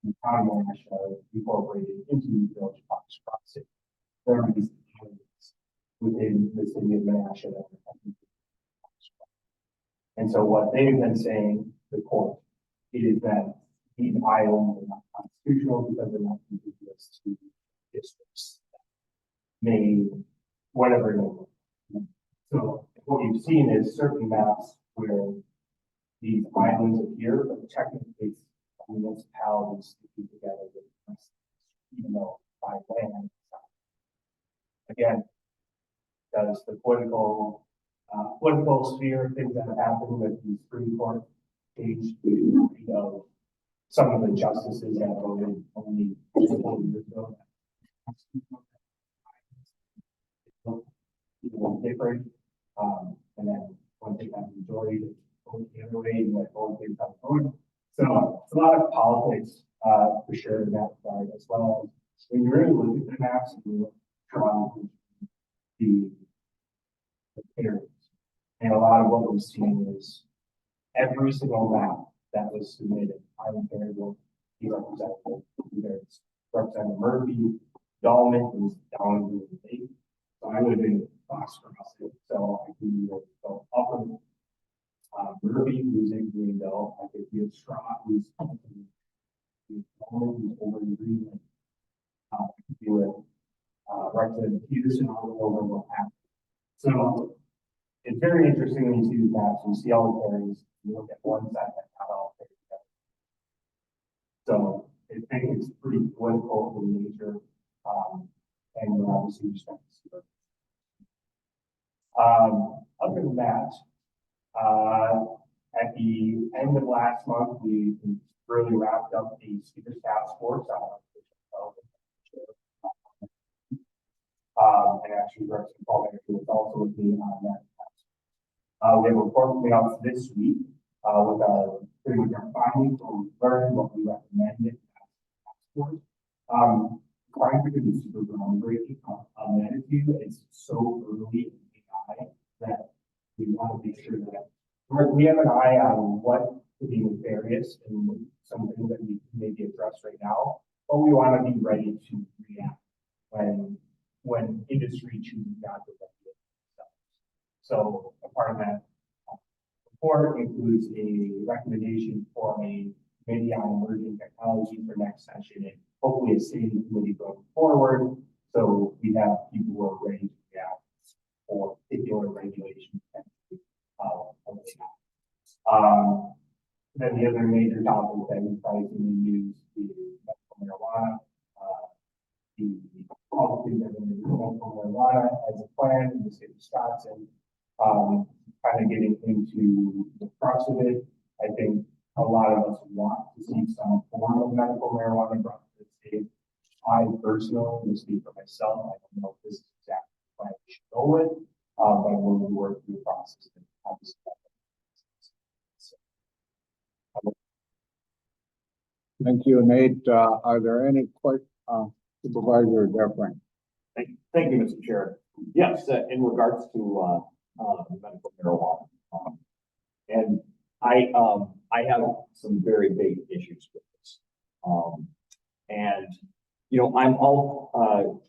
The town of Nashville incorporated into the village of Fox Crossing. There are these islands within the city of Nashville. And so what they've been saying, the court, is that these islands are not constitutional because they're not contiguous to districts. Made whatever it is. So what you've seen is certain maps where these islands appear, but technically it's municipalities sticking together with the rest, even though by land. Again, does the political sphere, things that have happened with the Supreme Court case, of some of the justices that voted only a couple of years ago. Different, and then one thing that majority vote the other way, and like all things that vote. So it's a lot of politics, for sure in that regard, as well as when you really look at the maps and you look around the areas. And a lot of what we're seeing is every single map that was submitted, I don't care what the representative, either it's Representative Murphy, Dahlman, who's down in the state. So I live in Fox Crossing, so I can go up and Murphy, who's in Greenville, I could be a Straw, who's over in Greenland. I could be with Representative Peterson all over what happened. So it's very interesting when you see these maps, you see all the areas, you look at one side that's not all paired together. So I think it's pretty political in nature, and we're obviously respect to it. Other than that, at the end of last month, we really wrapped up the speakers task force on and actually Representative Paul Mayer was also with me on that. We have a report coming out this week with our pretty much our findings, what we learned, what we recommended. Trying to be super groundbreaking on that issue. It's so early in AI that we want to be sure that we have an eye on what could be nefarious and some things that we can maybe address right now, but we want to be ready to react when industry chooses not to regulate themselves. So a part of that report includes a recommendation for a committee on emerging technology for next session and hopefully a standing committee going forward. So we have people who are ready to react for particular regulations. Then the other major topic that we probably can use is medical marijuana. The policies that are medical marijuana as a plan in the state of Wisconsin. Kind of getting into the crux of it, I think a lot of us want to see some form of medical marijuana brought to the state. I personally, will speak for myself, I don't know if this is exactly the plan we should go with, but we'll work through the process. And obviously, Thank you, Nate. Are there any Supervisor Dufresne? Thank you, Mr. Chair. Yes, in regards to, medical marijuana, and I have some very big issues with this. And, you know, I'm all,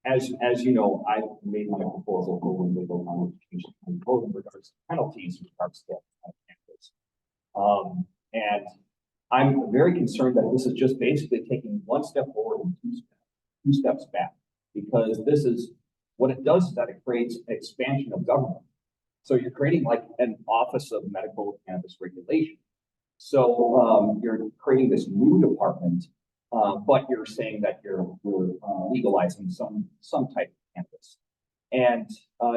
as you know, I made my proposal for Winnebago modification in regards to penalties in regards to campus. And I'm very concerned that this is just basically taking one step forward and two steps back, because this is, what it does is that it creates expansion of government. So you're creating like an Office of Medical Cannabis Regulation. So you're creating this new department, but you're saying that you're legalizing some type of cannabis. And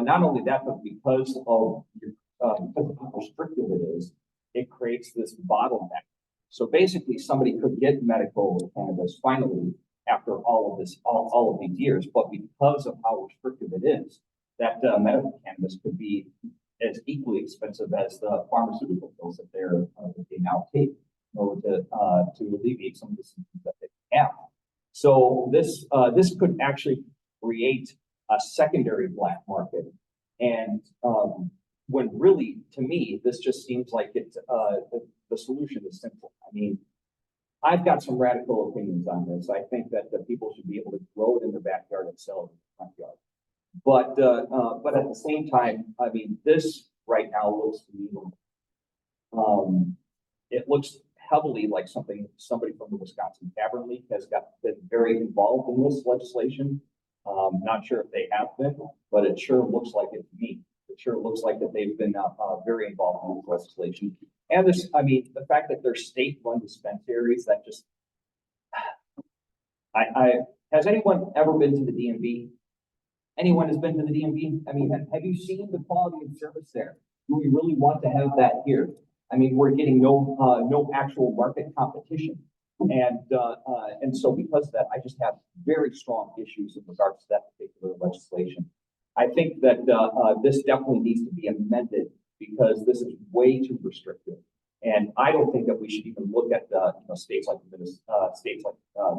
not only that, but because of how restrictive it is, it creates this bottleneck. So basically, somebody could get medical cannabis finally after all of this, all of these years, but because of how restrictive it is, that medical cannabis could be as equally expensive as the pharmaceutical pills that they now take in order to alleviate some of the symptoms that they have. So this could actually create a secondary black market, and when really, to me, this just seems like it's the solution is simple. I mean, I've got some radical opinions on this. I think that the people should be able to grow it in their backyard and sell it in their front yard. But at the same time, I mean, this right now looks to me, it looks heavily like somebody from the Wisconsin Tavern League has been very involved in this legislation. Not sure if they have been, but it sure looks like it to me. It sure looks like that they've been very involved in this legislation. And this, I mean, the fact that they're state-run dispensaries, that just, has anyone ever been to the DMV? Anyone has been to the DMV? I mean, have you seen the quality of service there? Do we really want to have that here? I mean, we're getting no actual market competition. And so because of that, I just have very strong issues in regards to that particular legislation. I think that this definitely needs to be amended because this is way too restrictive. And I don't think that we should even look at states like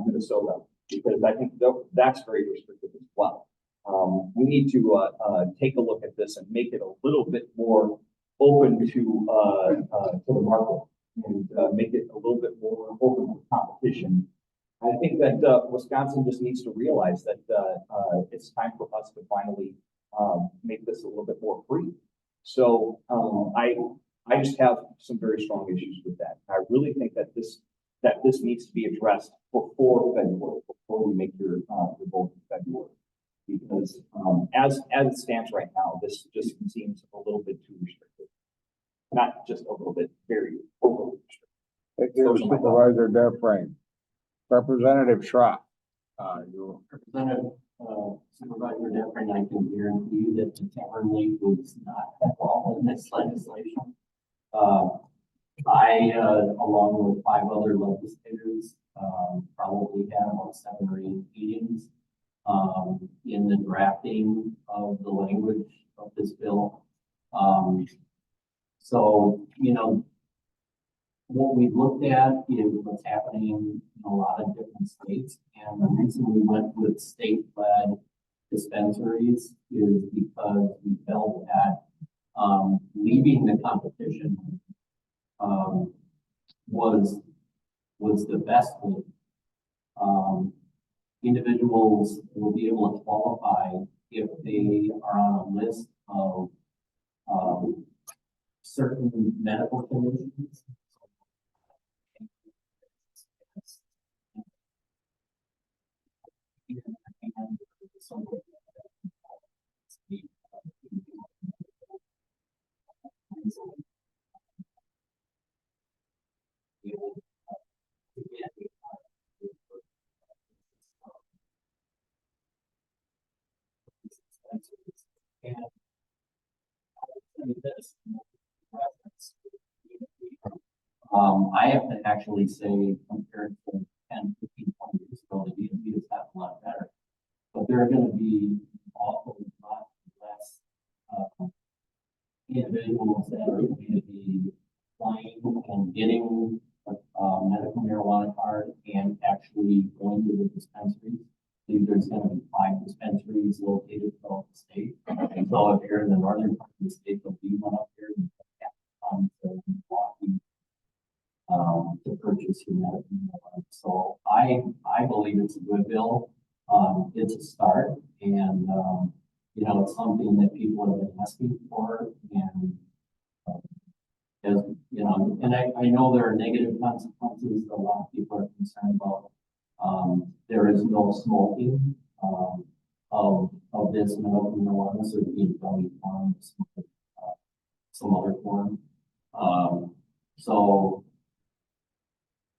Minnesota, because I think that's very restrictive as well. We need to take a look at this and make it a little bit more open to the market and make it a little bit more open to competition. I think that Wisconsin just needs to realize that it's time for us to finally make this a little bit more free. So I just have some very strong issues with that. I really think that this needs to be addressed before February, before we make your vote in February. Because as it stands right now, this just seems a little bit too restrictive. Not just a little bit, very overly restrictive. Thank you, Supervisor Dufresne. Representative Schrock. Representative Supervisor Dufresne, I can guarantee you that the Tavern League was not involved in this legislation. I, along with 5 other legislators, probably had about 7 or 8 meetings in the drafting of the language of this bill. So, you know, what we looked at is what's happening in a lot of different states. And the reason we went with state-led dispensaries is because we felt that leaving the competition was the best way. Individuals will be able to qualify if they are on a list of certain medical conditions. this. I have to actually say, compared to 10, 15, 20 years ago, the DMV has gotten a lot better. But there are gonna be awful lot less, individuals that are going to be applying and getting a medical marijuana card and actually going to the dispensaries. I believe there's gonna be 5 dispensaries located throughout the state. And so if you're in the northern part of the state, there'll be one up here. You have to come to Milwaukee, to purchase your medical marijuana. So I believe it's a good bill. It's a start and, you know, it's something that people have been asking for and, as, you know, and I know there are negative consequences that a lot of people are concerned about. There is no smoking, of this medical marijuana, so it being gummy form, some other form. So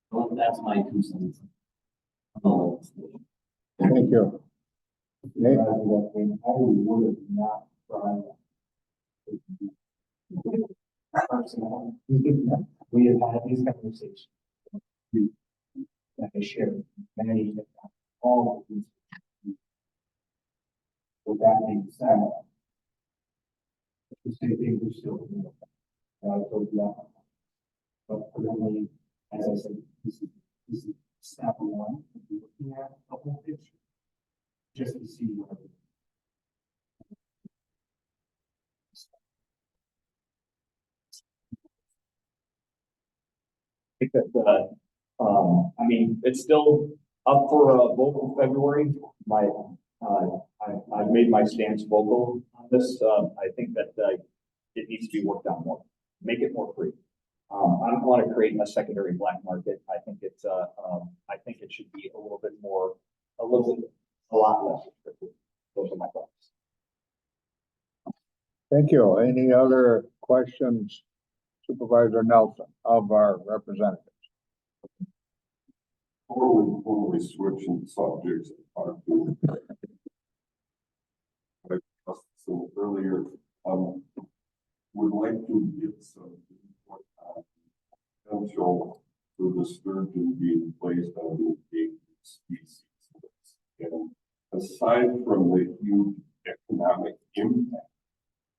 well, that's my 2 cents. Thank you. Nate? I would have not tried. Personally, we have had these conversations. That I shared many, if not all of these. With that being said, the same thing we're still doing. I told you that. But currently, as I said, this is step one, looking at the whole picture. Just to see what. think that, I mean, it's still up for a vote in February. I've made my stance vocal on this. I think that, it needs to be worked on more, make it more free. I don't want to create a secondary black market. I think it's, I think it should be a little bit more, a lot less restrictive. Those are my thoughts. Thank you. Any other questions, Supervisor Nelson, of our representatives? Totally switching subjects. I discussed some earlier, would like to get some potential for the sturgeon being placed on the endangered species list. And aside from the huge economic impact,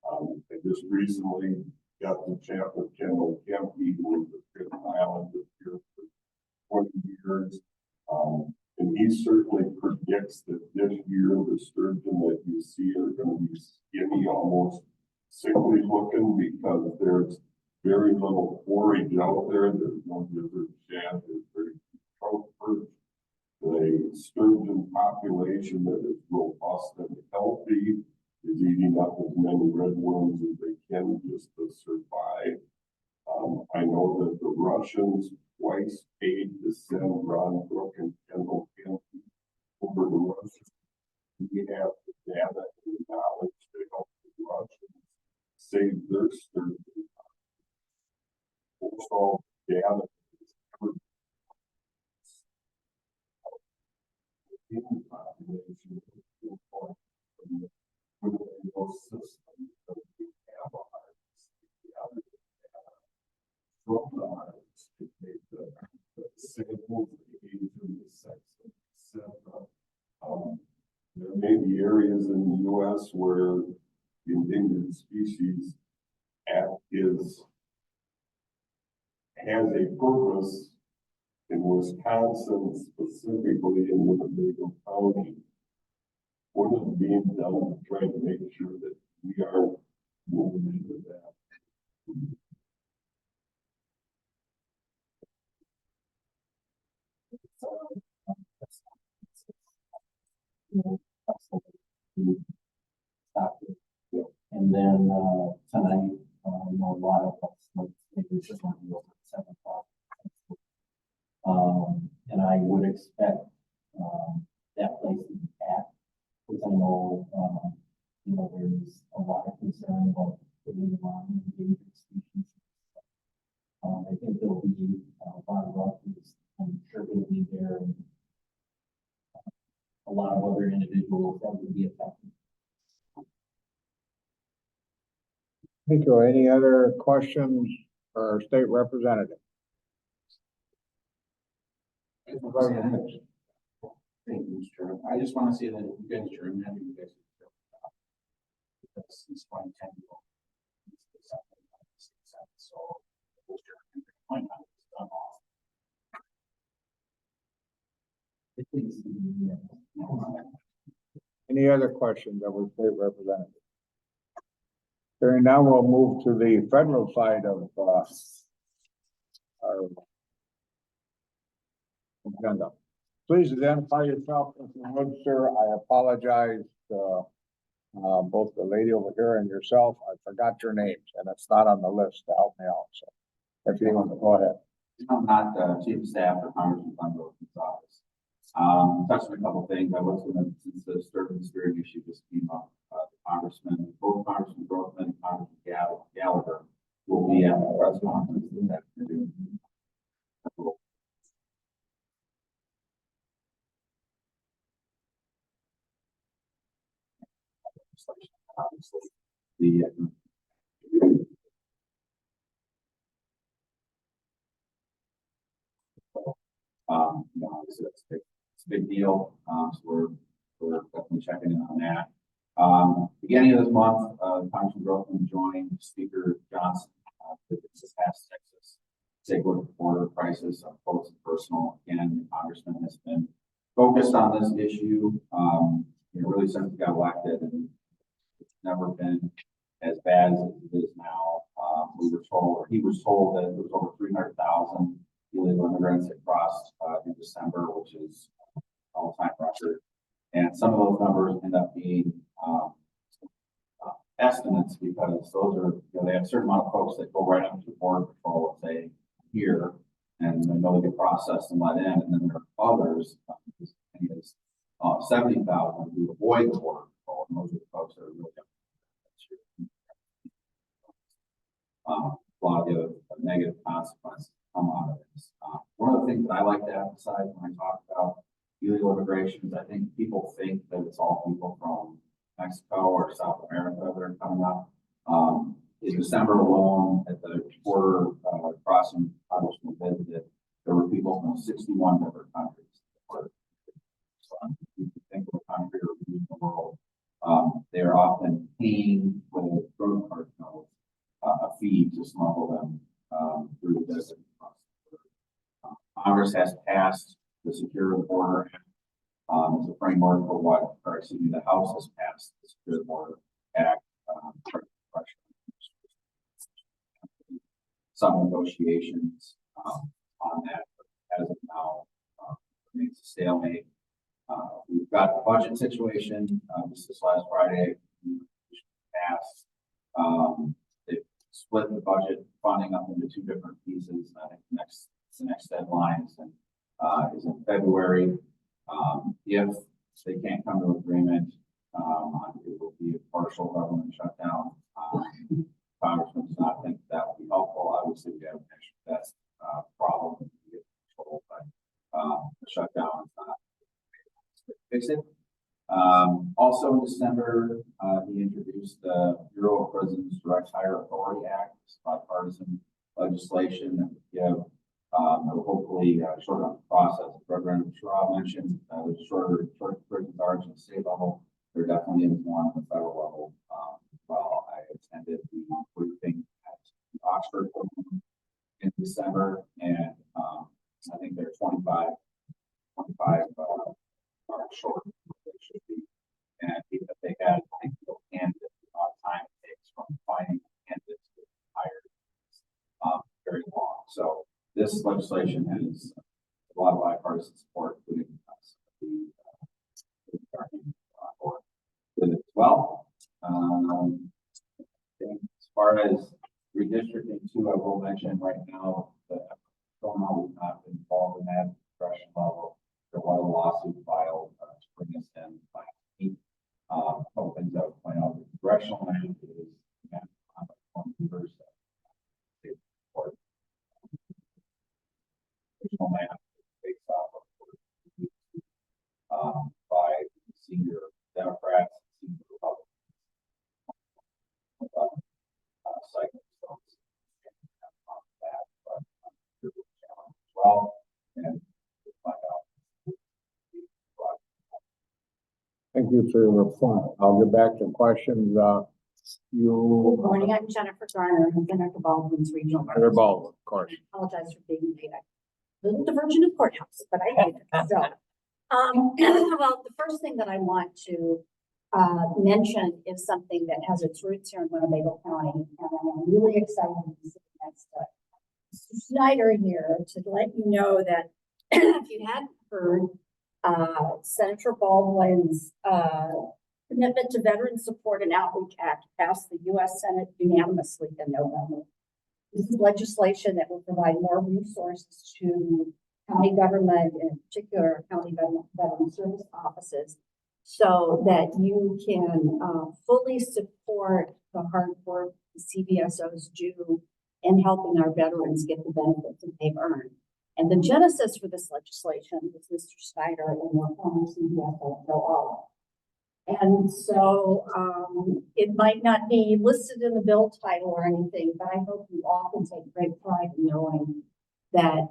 I just recently got to chat with Kendall Kempe, who was the fifth island of here for 20 years. And he certainly predicts that this year the sturgeon that you see are going to be skinny, almost sickly looking, because there's very little forage out there. There's no desert shad, there's very few trout perch. The sturgeon population that is robust and healthy is eating up as many redworms as they can just to survive. I know that the Russians twice paid to send Ron Brook and Kendall Kempe over to Russia. We have the data and the knowledge to help the Russians save their sturgeon. Also, data is ever in the population from the Winnebago system that we have a harvest. The other data from the harvest to take the samples, the age and the sex, etc. There may be areas in the U.S. where the Endangered Species Act has a purpose. In Wisconsin, specifically in Winnebago County, what is being done to try to make sure that we are moving into that? And then, tonight, you know, a lot of us, like, maybe just want to go at 7 o'clock. And I would expect, that place to be packed, because I know, you know, there's a lot of concern about putting them on endangered species. I think there'll be a lot of us, I'm sure will be there, and a lot of other individuals that would be affected. Thank you. Any other questions for our state representative? Thank you, Mr. Chairman. I just want to say that you guys are remembering you guys. Because since 2010. So. Why not? It's done off. Any other questions of our state representative? Hearing now, we'll move to the federal side of, our agenda. Please identify yourself, Mr. Wood, sir. I apologize, both the lady over here and yourself. I forgot your names and it's not on the list to help me out, so. If you want to go ahead. I'm not chief of staff for Congressman Glenn office. Touched on a couple things. I was going to, since the stirring the spirit issue just came up, both Congressman Grothman and Congressman Gallagher will be at the press conference this afternoon. Obviously, the you know, obviously it's a big deal. So we're definitely checking in on that. Beginning of this month, Congressman Grothman joined Speaker Johnson, this past Texas, take a look at border crisis, up close and personal. Again, the Congressman has been focused on this issue, you know, really since he got elected, and it's never been as bad as it is now. We were told, or he was told, that there was over 300,000 illegal immigrants that crossed in December, which is an all-time record. And some of those numbers end up being estimates, because those are, you know, they have a certain amount of folks that go right up to border patrol and say here, and they know they get processed and let in, and then there are others, 70,000 who avoid the border patrol, and those are the folks that are really a lot of the negative consequences come out of this. One of the things that I like to emphasize when I talk about illegal immigration is I think people think that it's all people from Mexico or South America that are coming up. In December alone, at the border crossing Congressman visited, there were people from 61 different countries. So if you think of a country or in the world, they are often paying with drug cartels a fee to smuggle them through the desert. Congress has passed the Secure the Border Act as a framework for what, or excuse me, the House has passed the Secure the Border Act. Some negotiations on that, but as of now, remains a stalemate. We've got the budget situation. Just this last Friday, passed. They split the budget funding up into two different pieces. I think the next deadline is in February. If they can't come to agreement, it will be a partial government shutdown. Congressman does not think that would be helpful. Obviously, we have an that's problem to get control, but the shutdown is not fix it. Also in December, he introduced the Bureau of Prisons Direct Hire Authority Act, bipartisan legislation that would give, that will hopefully shorten up the process. Reverend Sherrod mentioned the shorter prison guards at the state level. There definitely is one at the federal level. Well, I attended the briefing at Oxford in December, and I think there are 25 are short. They should be, and even if they had, I think, candidates, the amount of time it takes from finding candidates to hire very long. So this legislation has a lot of bipartisan support, including us, the board with it as well. As far as redistricting too, I will mention right now that somehow we've not been involved in that congressional level. There was a lawsuit filed to bring us in by a couple things I would point out. The congressional map is again on the first state court. Congressional map is based off of by senior Democrats, senior Republicans. Thank you for your report. I'll get back to questions. Good You, morning, I'm Jennifer Garner, I'm Jennifer Baldwin's regional. Mr. Baldwin, of course. I apologize for being late. A little diversion of courthouse, but I did it. So, well, the first thing that I want to mention is something that has its roots here in Winnebago County, and I'm really excited to see next Mr. Snyder here to let you know that if you hadn't heard, Senator Baldwin's Commitment to Veteran Support and Outreach Act passed the U.S. Senate unanimously in November. This is legislation that will provide more resources to county government, and in particular county veteran service offices, so that you can fully support the hard work the CVSOs do in helping our veterans get the benefits that they've earned. And the genesis for this legislation was Mr. Snyder and the former CVSO, Joe Olive. And so it might not be listed in the bill title or anything, but I hope you all can take great pride in knowing that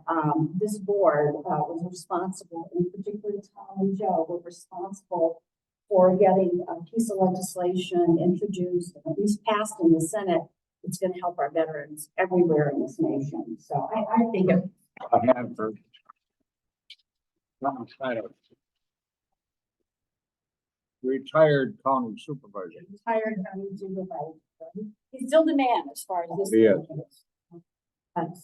this board was responsible, in particular Tom and Joe, were responsible for getting a piece of legislation introduced, at least passed in the Senate. It's going to help our veterans everywhere in this nation. So I think it. I have for. Retired county supervisor. Retired county supervisor. He's still the man as far as this. He is.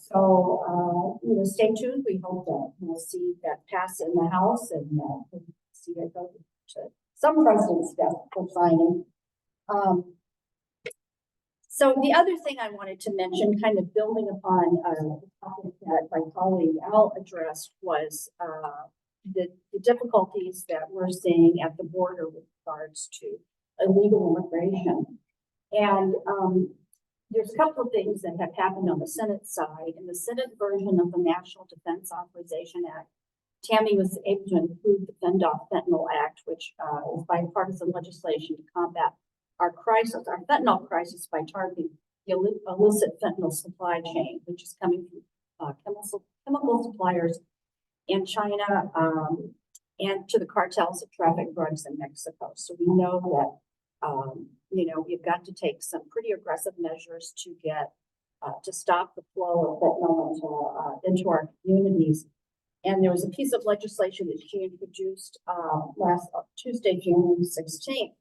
So, you know, stay tuned. We hope that we'll see that pass in the House and we'll see it go to some president's desk for signing. So the other thing I wanted to mention, kind of building upon the topic that my colleague Al addressed, was the difficulties that we're seeing at the border with regards to illegal immigration. And there's a couple of things that have happened on the Senate side. In the Senate version of the National Defense Authorization Act, Tammy was able to include the Fend-Off Fentanyl Act, which is bipartisan legislation to combat our fentanyl crisis by targeting the illicit fentanyl supply chain, which is coming from chemical suppliers in China and to the cartels that traffic drugs in Mexico. So we know that, you know, we've got to take some pretty aggressive measures to get to stop the flow of fentanyl into our communities. And there was a piece of legislation that she introduced last Tuesday, January 16th,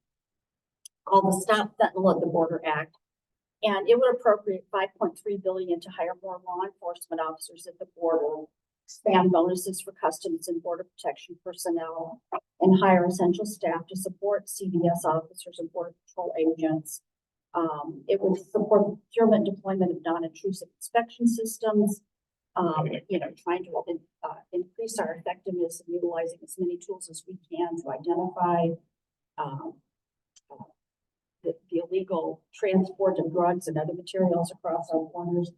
called the Stop Fentanyl at the Border Act. And it would appropriate $5.3 billion to hire more law enforcement officers at the border, expand bonuses for customs and border protection personnel, and hire essential staff to support CBS officers and border patrol agents. It would support the procurement and deployment of non-intrusive inspection systems, you know, trying to increase our effectiveness in utilizing as many tools as we can to identify the illegal transport of drugs and other materials across our borders.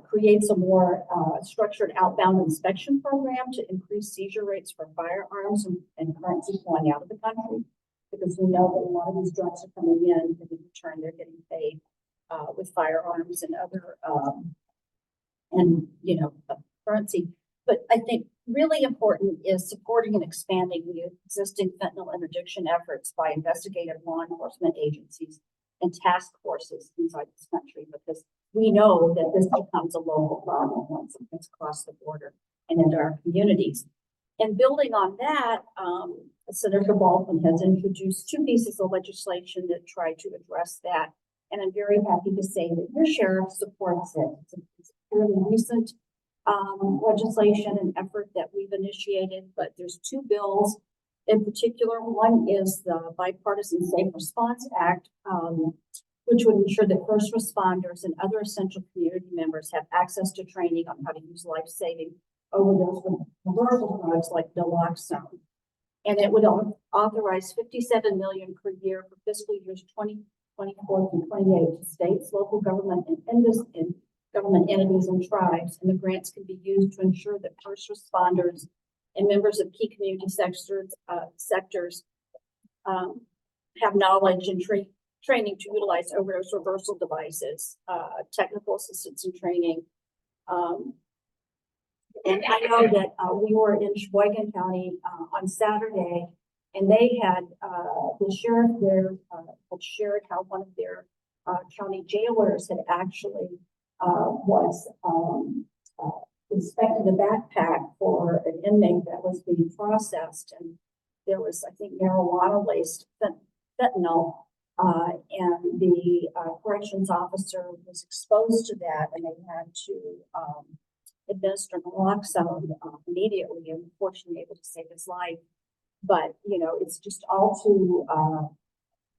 Creates a more structured outbound inspection program to increase seizure rates for firearms and currency flowing out of the country, because we know that a lot of these drugs are coming in, and in return they're getting paid with firearms and other currency. But I think really important is supporting and expanding the existing fentanyl interdiction efforts by investigative law enforcement agencies and task forces inside this country, because we know that this becomes a local problem once it gets across the border and into our communities. And building on that, Senator Baldwin has introduced two pieces of legislation that try to address that. And I'm very happy to say that your sheriff supports it. It's a fairly recent legislation and effort that we've initiated, but there's two bills in particular. One is the Bipartisan Safe Response Act, which would ensure that first responders and other essential community members have access to training on how to use life-saving overdose with reversal drugs like naloxone. And it would authorize $57 million per year for fiscal years 2024 through 28 to states, local government, and government entities and tribes. And the grants can be used to ensure that first responders and members of key community sectors have knowledge and training to utilize overdose reversal devices, technical assistance and training. And I know that we were in Sheboygan County on Saturday And they had, the sheriff there, had shared how one of their, county jailers had actually, was, inspecting a backpack for an inmate that was being processed. And there was, I think, marijuana laced fentanyl. And the, corrections officer was exposed to that and they had to, administer naloxone, immediately and fortunately able to save his life. But, you know, it's just all too,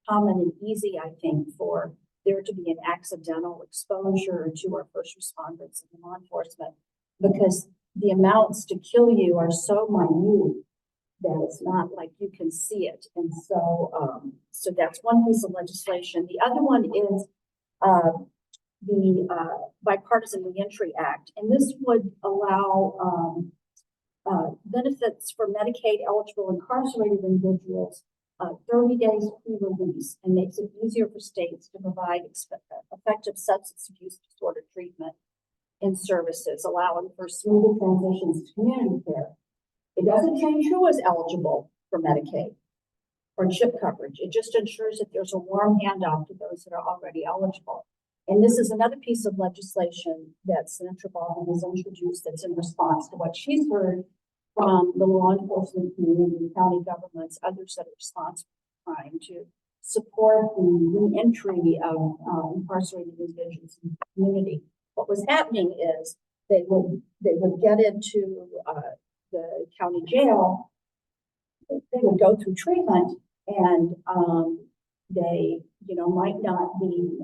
common and easy, I think, for there to be an accidental exposure to our first responders and law enforcement, because the amounts to kill you are so minute that it's not like you can see it. And so, so that's one piece of legislation. The other one is, the Bipartisan Reentry Act, and this would allow, benefits for Medicaid eligible incarcerated individuals, 30 days pre-release, and makes it easier for states to provide effective substance abuse disorder treatment and services, allowing for smoother transitions to community care. It doesn't change who is eligible for Medicaid or CHIP coverage. It just ensures that there's a warm handoff to those that are already eligible. And this is another piece of legislation that Senator Baldwin has introduced that's in response to what she's heard from the law enforcement community, county governments, others that are responsible for crime, to support the reentry of incarcerated individuals in the community. What was happening is they would get into the county jail, they would go through treatment, and they, you know, might not be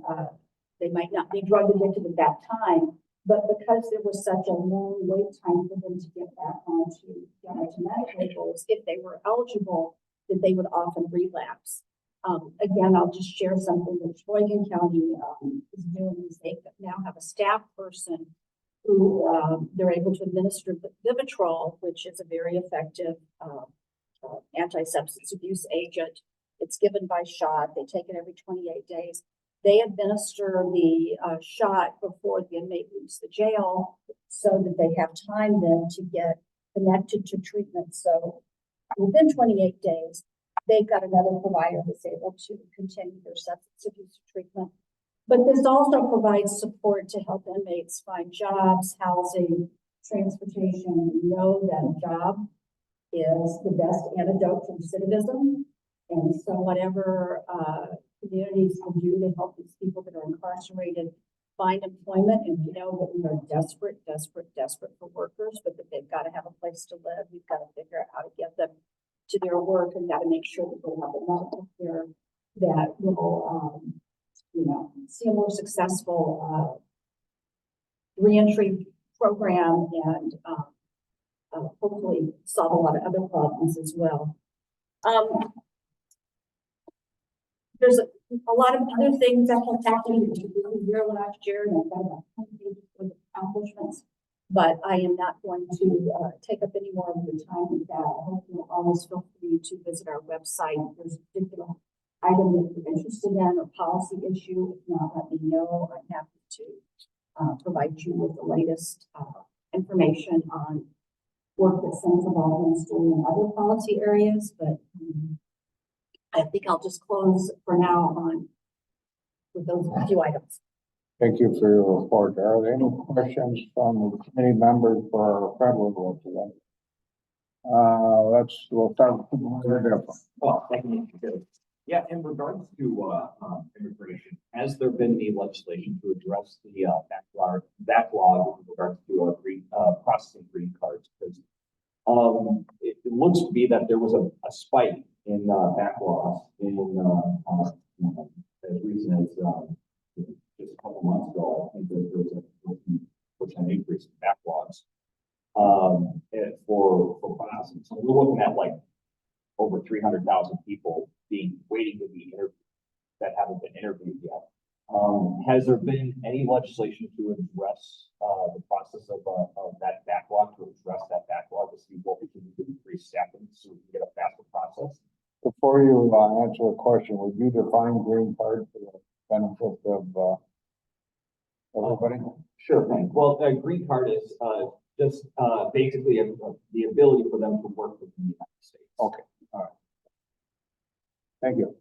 drug addicted at that time, but because there was such a long wait time for them to get back onto Medicaid rolls, if they were eligible, that they would often relapse. Again, I'll just share something that Sheboygan County is doing. Is they now have a staff person who they're able to administer Vivitrol, which is a very effective anti-substance abuse agent. It's given by shot. They take it every 28 days. They administer the shot before the inmate leaves the jail so that they have time then to get connected to treatment. So within 28 days, they've got another provider that's able to continue their substance abuse treatment. But this also provides support to help inmates find jobs, housing, transportation. We know that a job is the best antidote to recidivism. And so whatever communities can do to help these people that are incarcerated find employment, and we know that we are desperate for workers, but that they've got to have a place to live. We've got to figure out how to get them to their work and got to make sure that they have the medical care that will, you know, see a more successful reentry program and hopefully solve a lot of other problems as well. There's a lot of other things that have happened in the year last year, and I've got about 20 pages of accomplishments, but I am not going to take up any more of your time with that. I hope you'll always feel free to visit our website. If there's a particular item that you're interested in or policy issue, if not, let me know. I'm happy to provide you with the latest information on work that Senator Baldwin is doing in other policy areas, but I think I'll just close for now on with those few items. Thank you for your report. Are there any questions from the committee members for our federal representative? We'll start with the Oh, thank you. Yeah, in regards to immigration, has there been any legislation to address the backlog with regards to processing green cards? Because it looks to be that there was a spike in backlogs in as recent as just a couple months ago. I think that there was a 50% increase in backlogs for processing. So we're looking at like over 300,000 people waiting to be interviewed that haven't been interviewed yet. Has there been any legislation to address the process of that backlog, to address that backlog, to see what we can do to increase staffing so we can get a faster process? Before you answer the question, would you define green card for the benefit of everybody? Sure thing. Well, a green card is just basically the ability for them to work within the United States. Okay, all right. Thank you.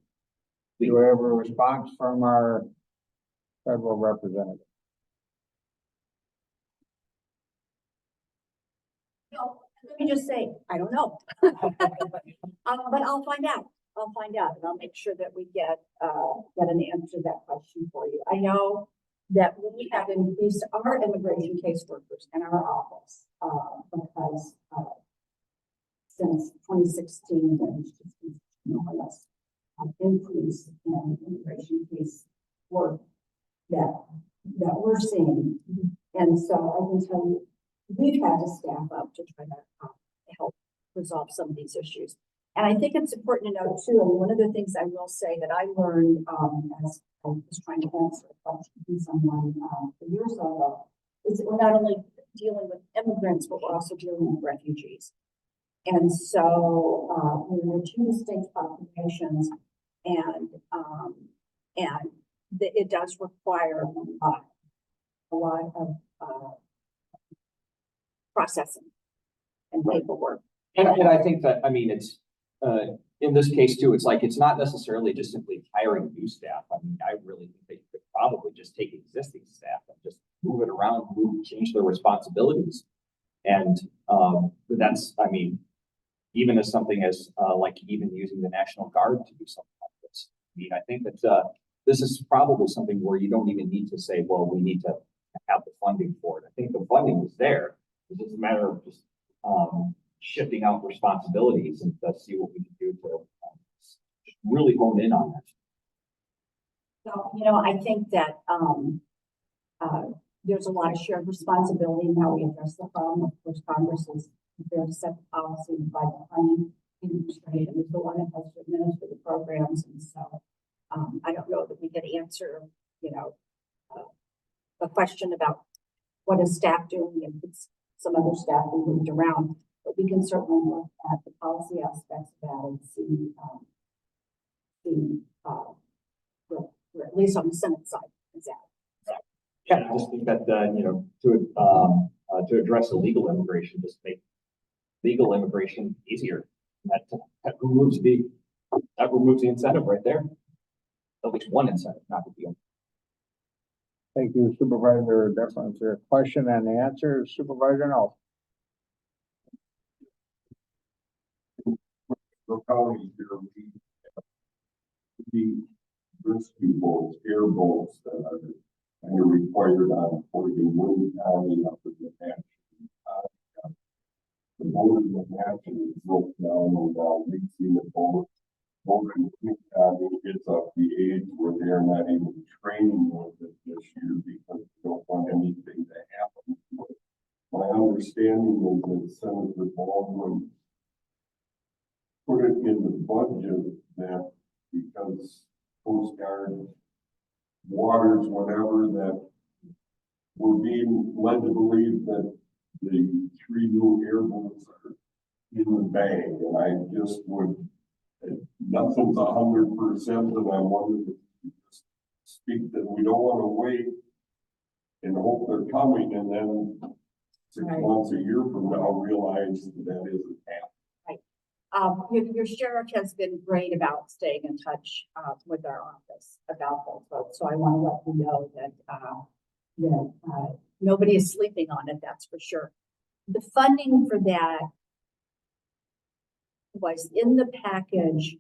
Do we have a response from our federal representative? No, let me just say, I don't know. But I'll find out. I'll find out and I'll make sure that we get an answer to that question for you. I know that we have increased our immigration caseworkers in our office, because, since 2016, there's just been more or less an increase in immigration case work that we're seeing. And so I can tell you, we've had to staff up to try to help resolve some of these issues. And I think it's important to note too, and one of the things I will say that I learned as I was trying to answer a question from someone a year or so ago, is that we're not only dealing with immigrants, but we're also dealing with refugees. And so we're two distinct populations, and it does require a lot of processing and paperwork. And I think that, I mean, it's, in this case too, it's like, it's not necessarily just simply hiring new staff. I mean, I really think they could probably just take existing staff and just move it around, change their responsibilities. And, that's, I mean, even as something as, like even using the National Guard to do something like this. I mean, I think that, this is probably something where you don't even need to say, well, we need to have the funding for it. I think the funding is there. It's just a matter of just, shifting out responsibilities and to see what we can do to really hone in on that. So, I think that there's a lot of shared responsibility in how we address the problem. Of course, Congress is there to set the policy and provide the funding. Administration is the one that has to administer the programs, and so I don't know that we could answer, a question about what is staff doing if it's some other staff we moved around. But we can certainly look at the policy aspects of that and see, we're at least on the Senate side, exactly. Yeah, I just think that, to address illegal immigration, just make legal immigration easier. That removes the incentive right there. At least one incentive, not the deal. Thank you, Supervisor Deference. Your question and the answer, Supervisor Nelson. The county here, the rescue boats, airboats that are kind of required on Fort Wayne County up in the Hampton. The boat in the Hampton is broke down and we've seen the boat in Wayne County gets up the age where they're not even training with it this year because they don't want anything to happen. But my understanding is that Senator Baldwin put it in the budget that because Coast Guard waters, whatever, that we're being led to believe that the 3 new airboats are in the bag. And I just would, nothing's 100%, and I wanted to just speak that we don't want to wait and hope they're coming and then 6 months, a year from now, realize that isn't happening. Your sheriff has been great about staying in touch with our office about those folks. So I want to let you know that nobody is sleeping on it. That's for sure. The funding for that was in the package.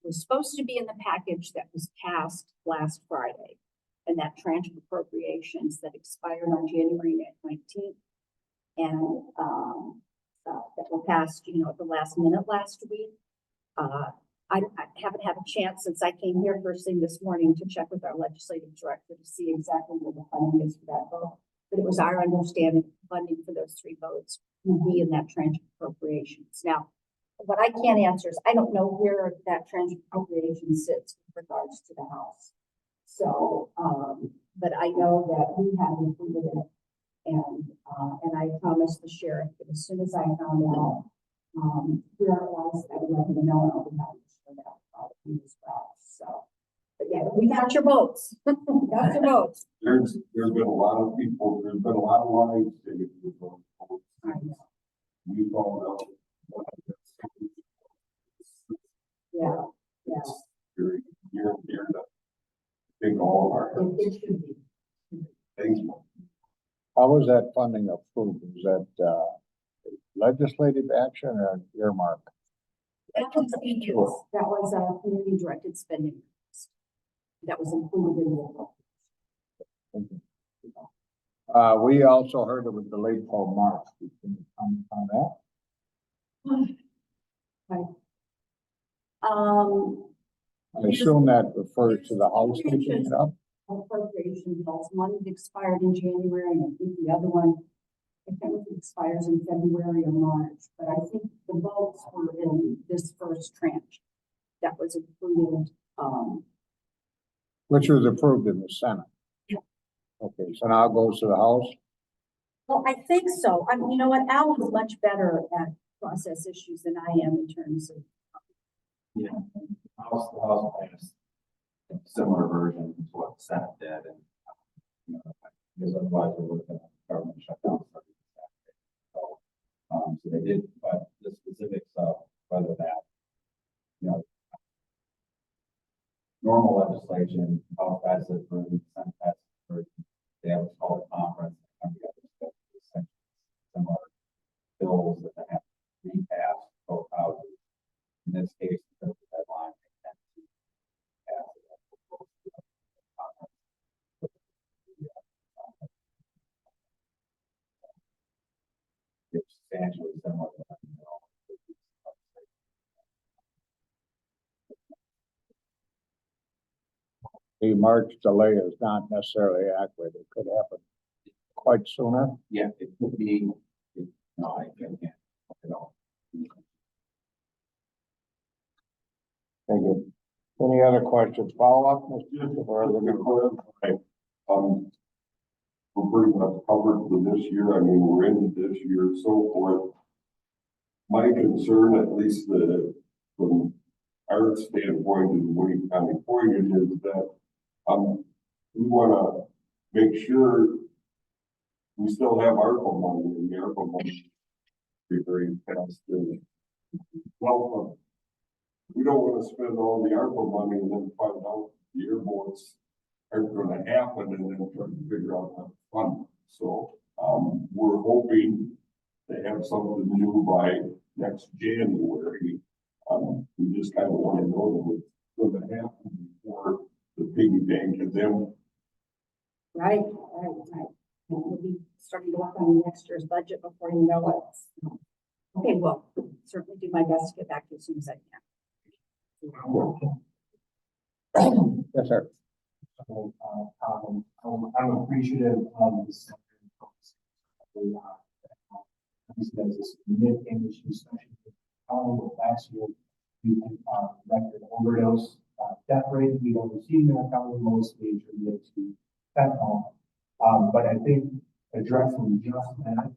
Was supposed to be in the package that was passed last Friday, and that tranche of appropriations that expired on January 19th, and that were passed, at the last minute last week. I haven't had a chance since I came here first thing this morning to check with our legislative director to see exactly where the funding is for that vote. But it was our understanding funding for those 3 votes will be in that tranche of appropriations. Now, what I can't answer is I don't know where that tranche of appropriation sits with regards to the House. So, but I know that we have included it. And I promised the sheriff that as soon as I found out where it was, I would let him know, and I'll be happy to share that as well. So, but yeah, we got your votes. We got your votes. There's been a lot of people, there's been a lot of lives saved with those boats. We found out. Yeah, yeah. It should be. Thank you. How was that funding approved? Is that, legislative action or an earmark? That was, yes, that was a community directed spending. That was included in the. We also heard it was delayed till March. Can you comment on that? I assume that refers to the house picking it up. Appropriation bills, one that expired in January, and I think the other one, I can't remember if it expires in February or March, but I think the votes were in this first tranche. That was included, Which was approved in the Senate. Yeah. Okay, so now it goes to the House. well, I think so. I mean, you know what, Al is much better at process issues than I am in terms of. Yeah, the house passed a similar version to what the Senate did, and, you know, because otherwise we're looking at government shutdown. So, so they did, but the specifics of whether that, you know, normal legislation, House passes it for the Senate passes it for, they have what's called a conference, and come together to discuss similar bills that they have to repass both houses. In this case, because of the deadline, they tend to pass it as opposed to the conference. It's substantially similar to that, you know. The March delay is not necessarily accurate. It could happen quite sooner. Yeah, it could be, no, I can't, you know. Thank you. Any other questions? Follow up, Mr. Just Or to we're gonna- clarify, we're pretty much covered for this year. I mean, we're into this year, so forth. My concern, at least from our standpoint in Wayne County Point, is that, we wanna make sure we still have ARPA money, and the ARPA money be very fast. Well, we don't wanna spend all the ARPA money and then find out the airports aren't gonna happen and then try to figure out how to fund. So, we're hoping to have something new by next January. We just kind of want to know what's going to happen before the piggy bank, and then Right. We'll be starting to work on next year's budget before you know it. Okay, well, certainly do my best to get back to you as soon as I can. Yes, sir. So, I'm appreciative of this. This is a significant issue, especially with last year, we had record overdose death rate. We don't receive that county mostly attributed to fentanyl. But I think addressing just that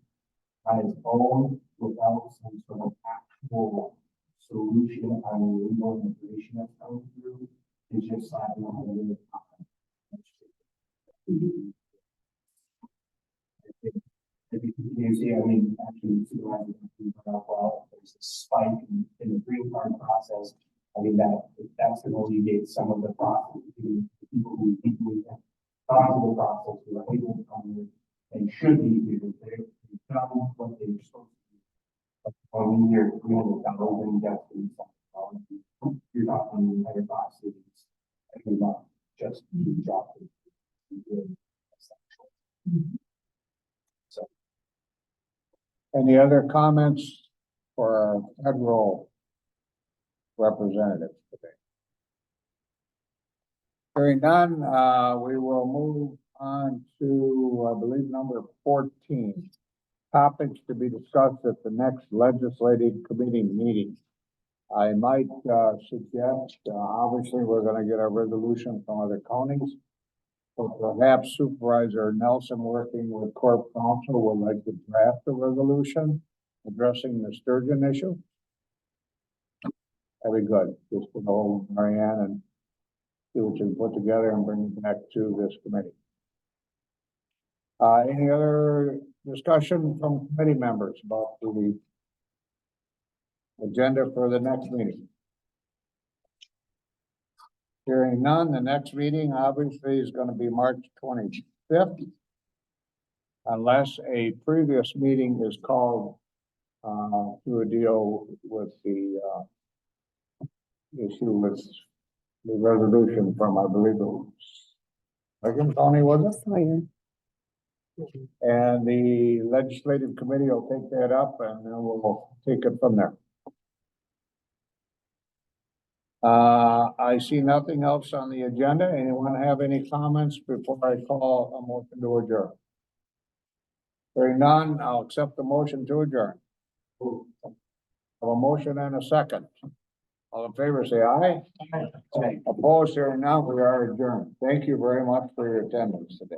on its own without some sort of actual solution on the legal immigration that's coming through is just slapping on the lid. You see, I mean, actually, supervisor, well, there's a spike in the green card process. I mean, that's going to alleviate some of the process. People who have gone through the process, who are able to come here, they should be here. They've done what they're supposed to do. But when you're $300,000 deaths in some, you're talking the entire box cities every month just to drop it. So. Any other comments for our federal representatives today? Hearing none, we will move on to, I believe, number 14. Topics to be discussed at the next legislative committee meeting. I might suggest, obviously, we're going to get a resolution from other counties. So perhaps Supervisor Nelson, working with Corp Council, would like to draft a resolution addressing the sturgeon issue. That'd be good. Just to know Marianne and see what you can put together and bring it back to this committee. Any other discussion from committee members about the agenda for the next meeting? Hearing none, the next meeting obviously is gonna be March 25th. Unless a previous meeting is called, to a deal with the, issue with the resolution from, I believe it was, Megan County, was it? Sawyer. And the legislative committee will take that up and then we'll take it from there. I see nothing else on the agenda. Anyone have any comments before I call a motion to adjourn? Hearing none, I'll accept the motion to adjourn. Have a motion and a second. All in favor, say aye. Opposed, hearing none, we are adjourned. Thank you very much for your attendance today.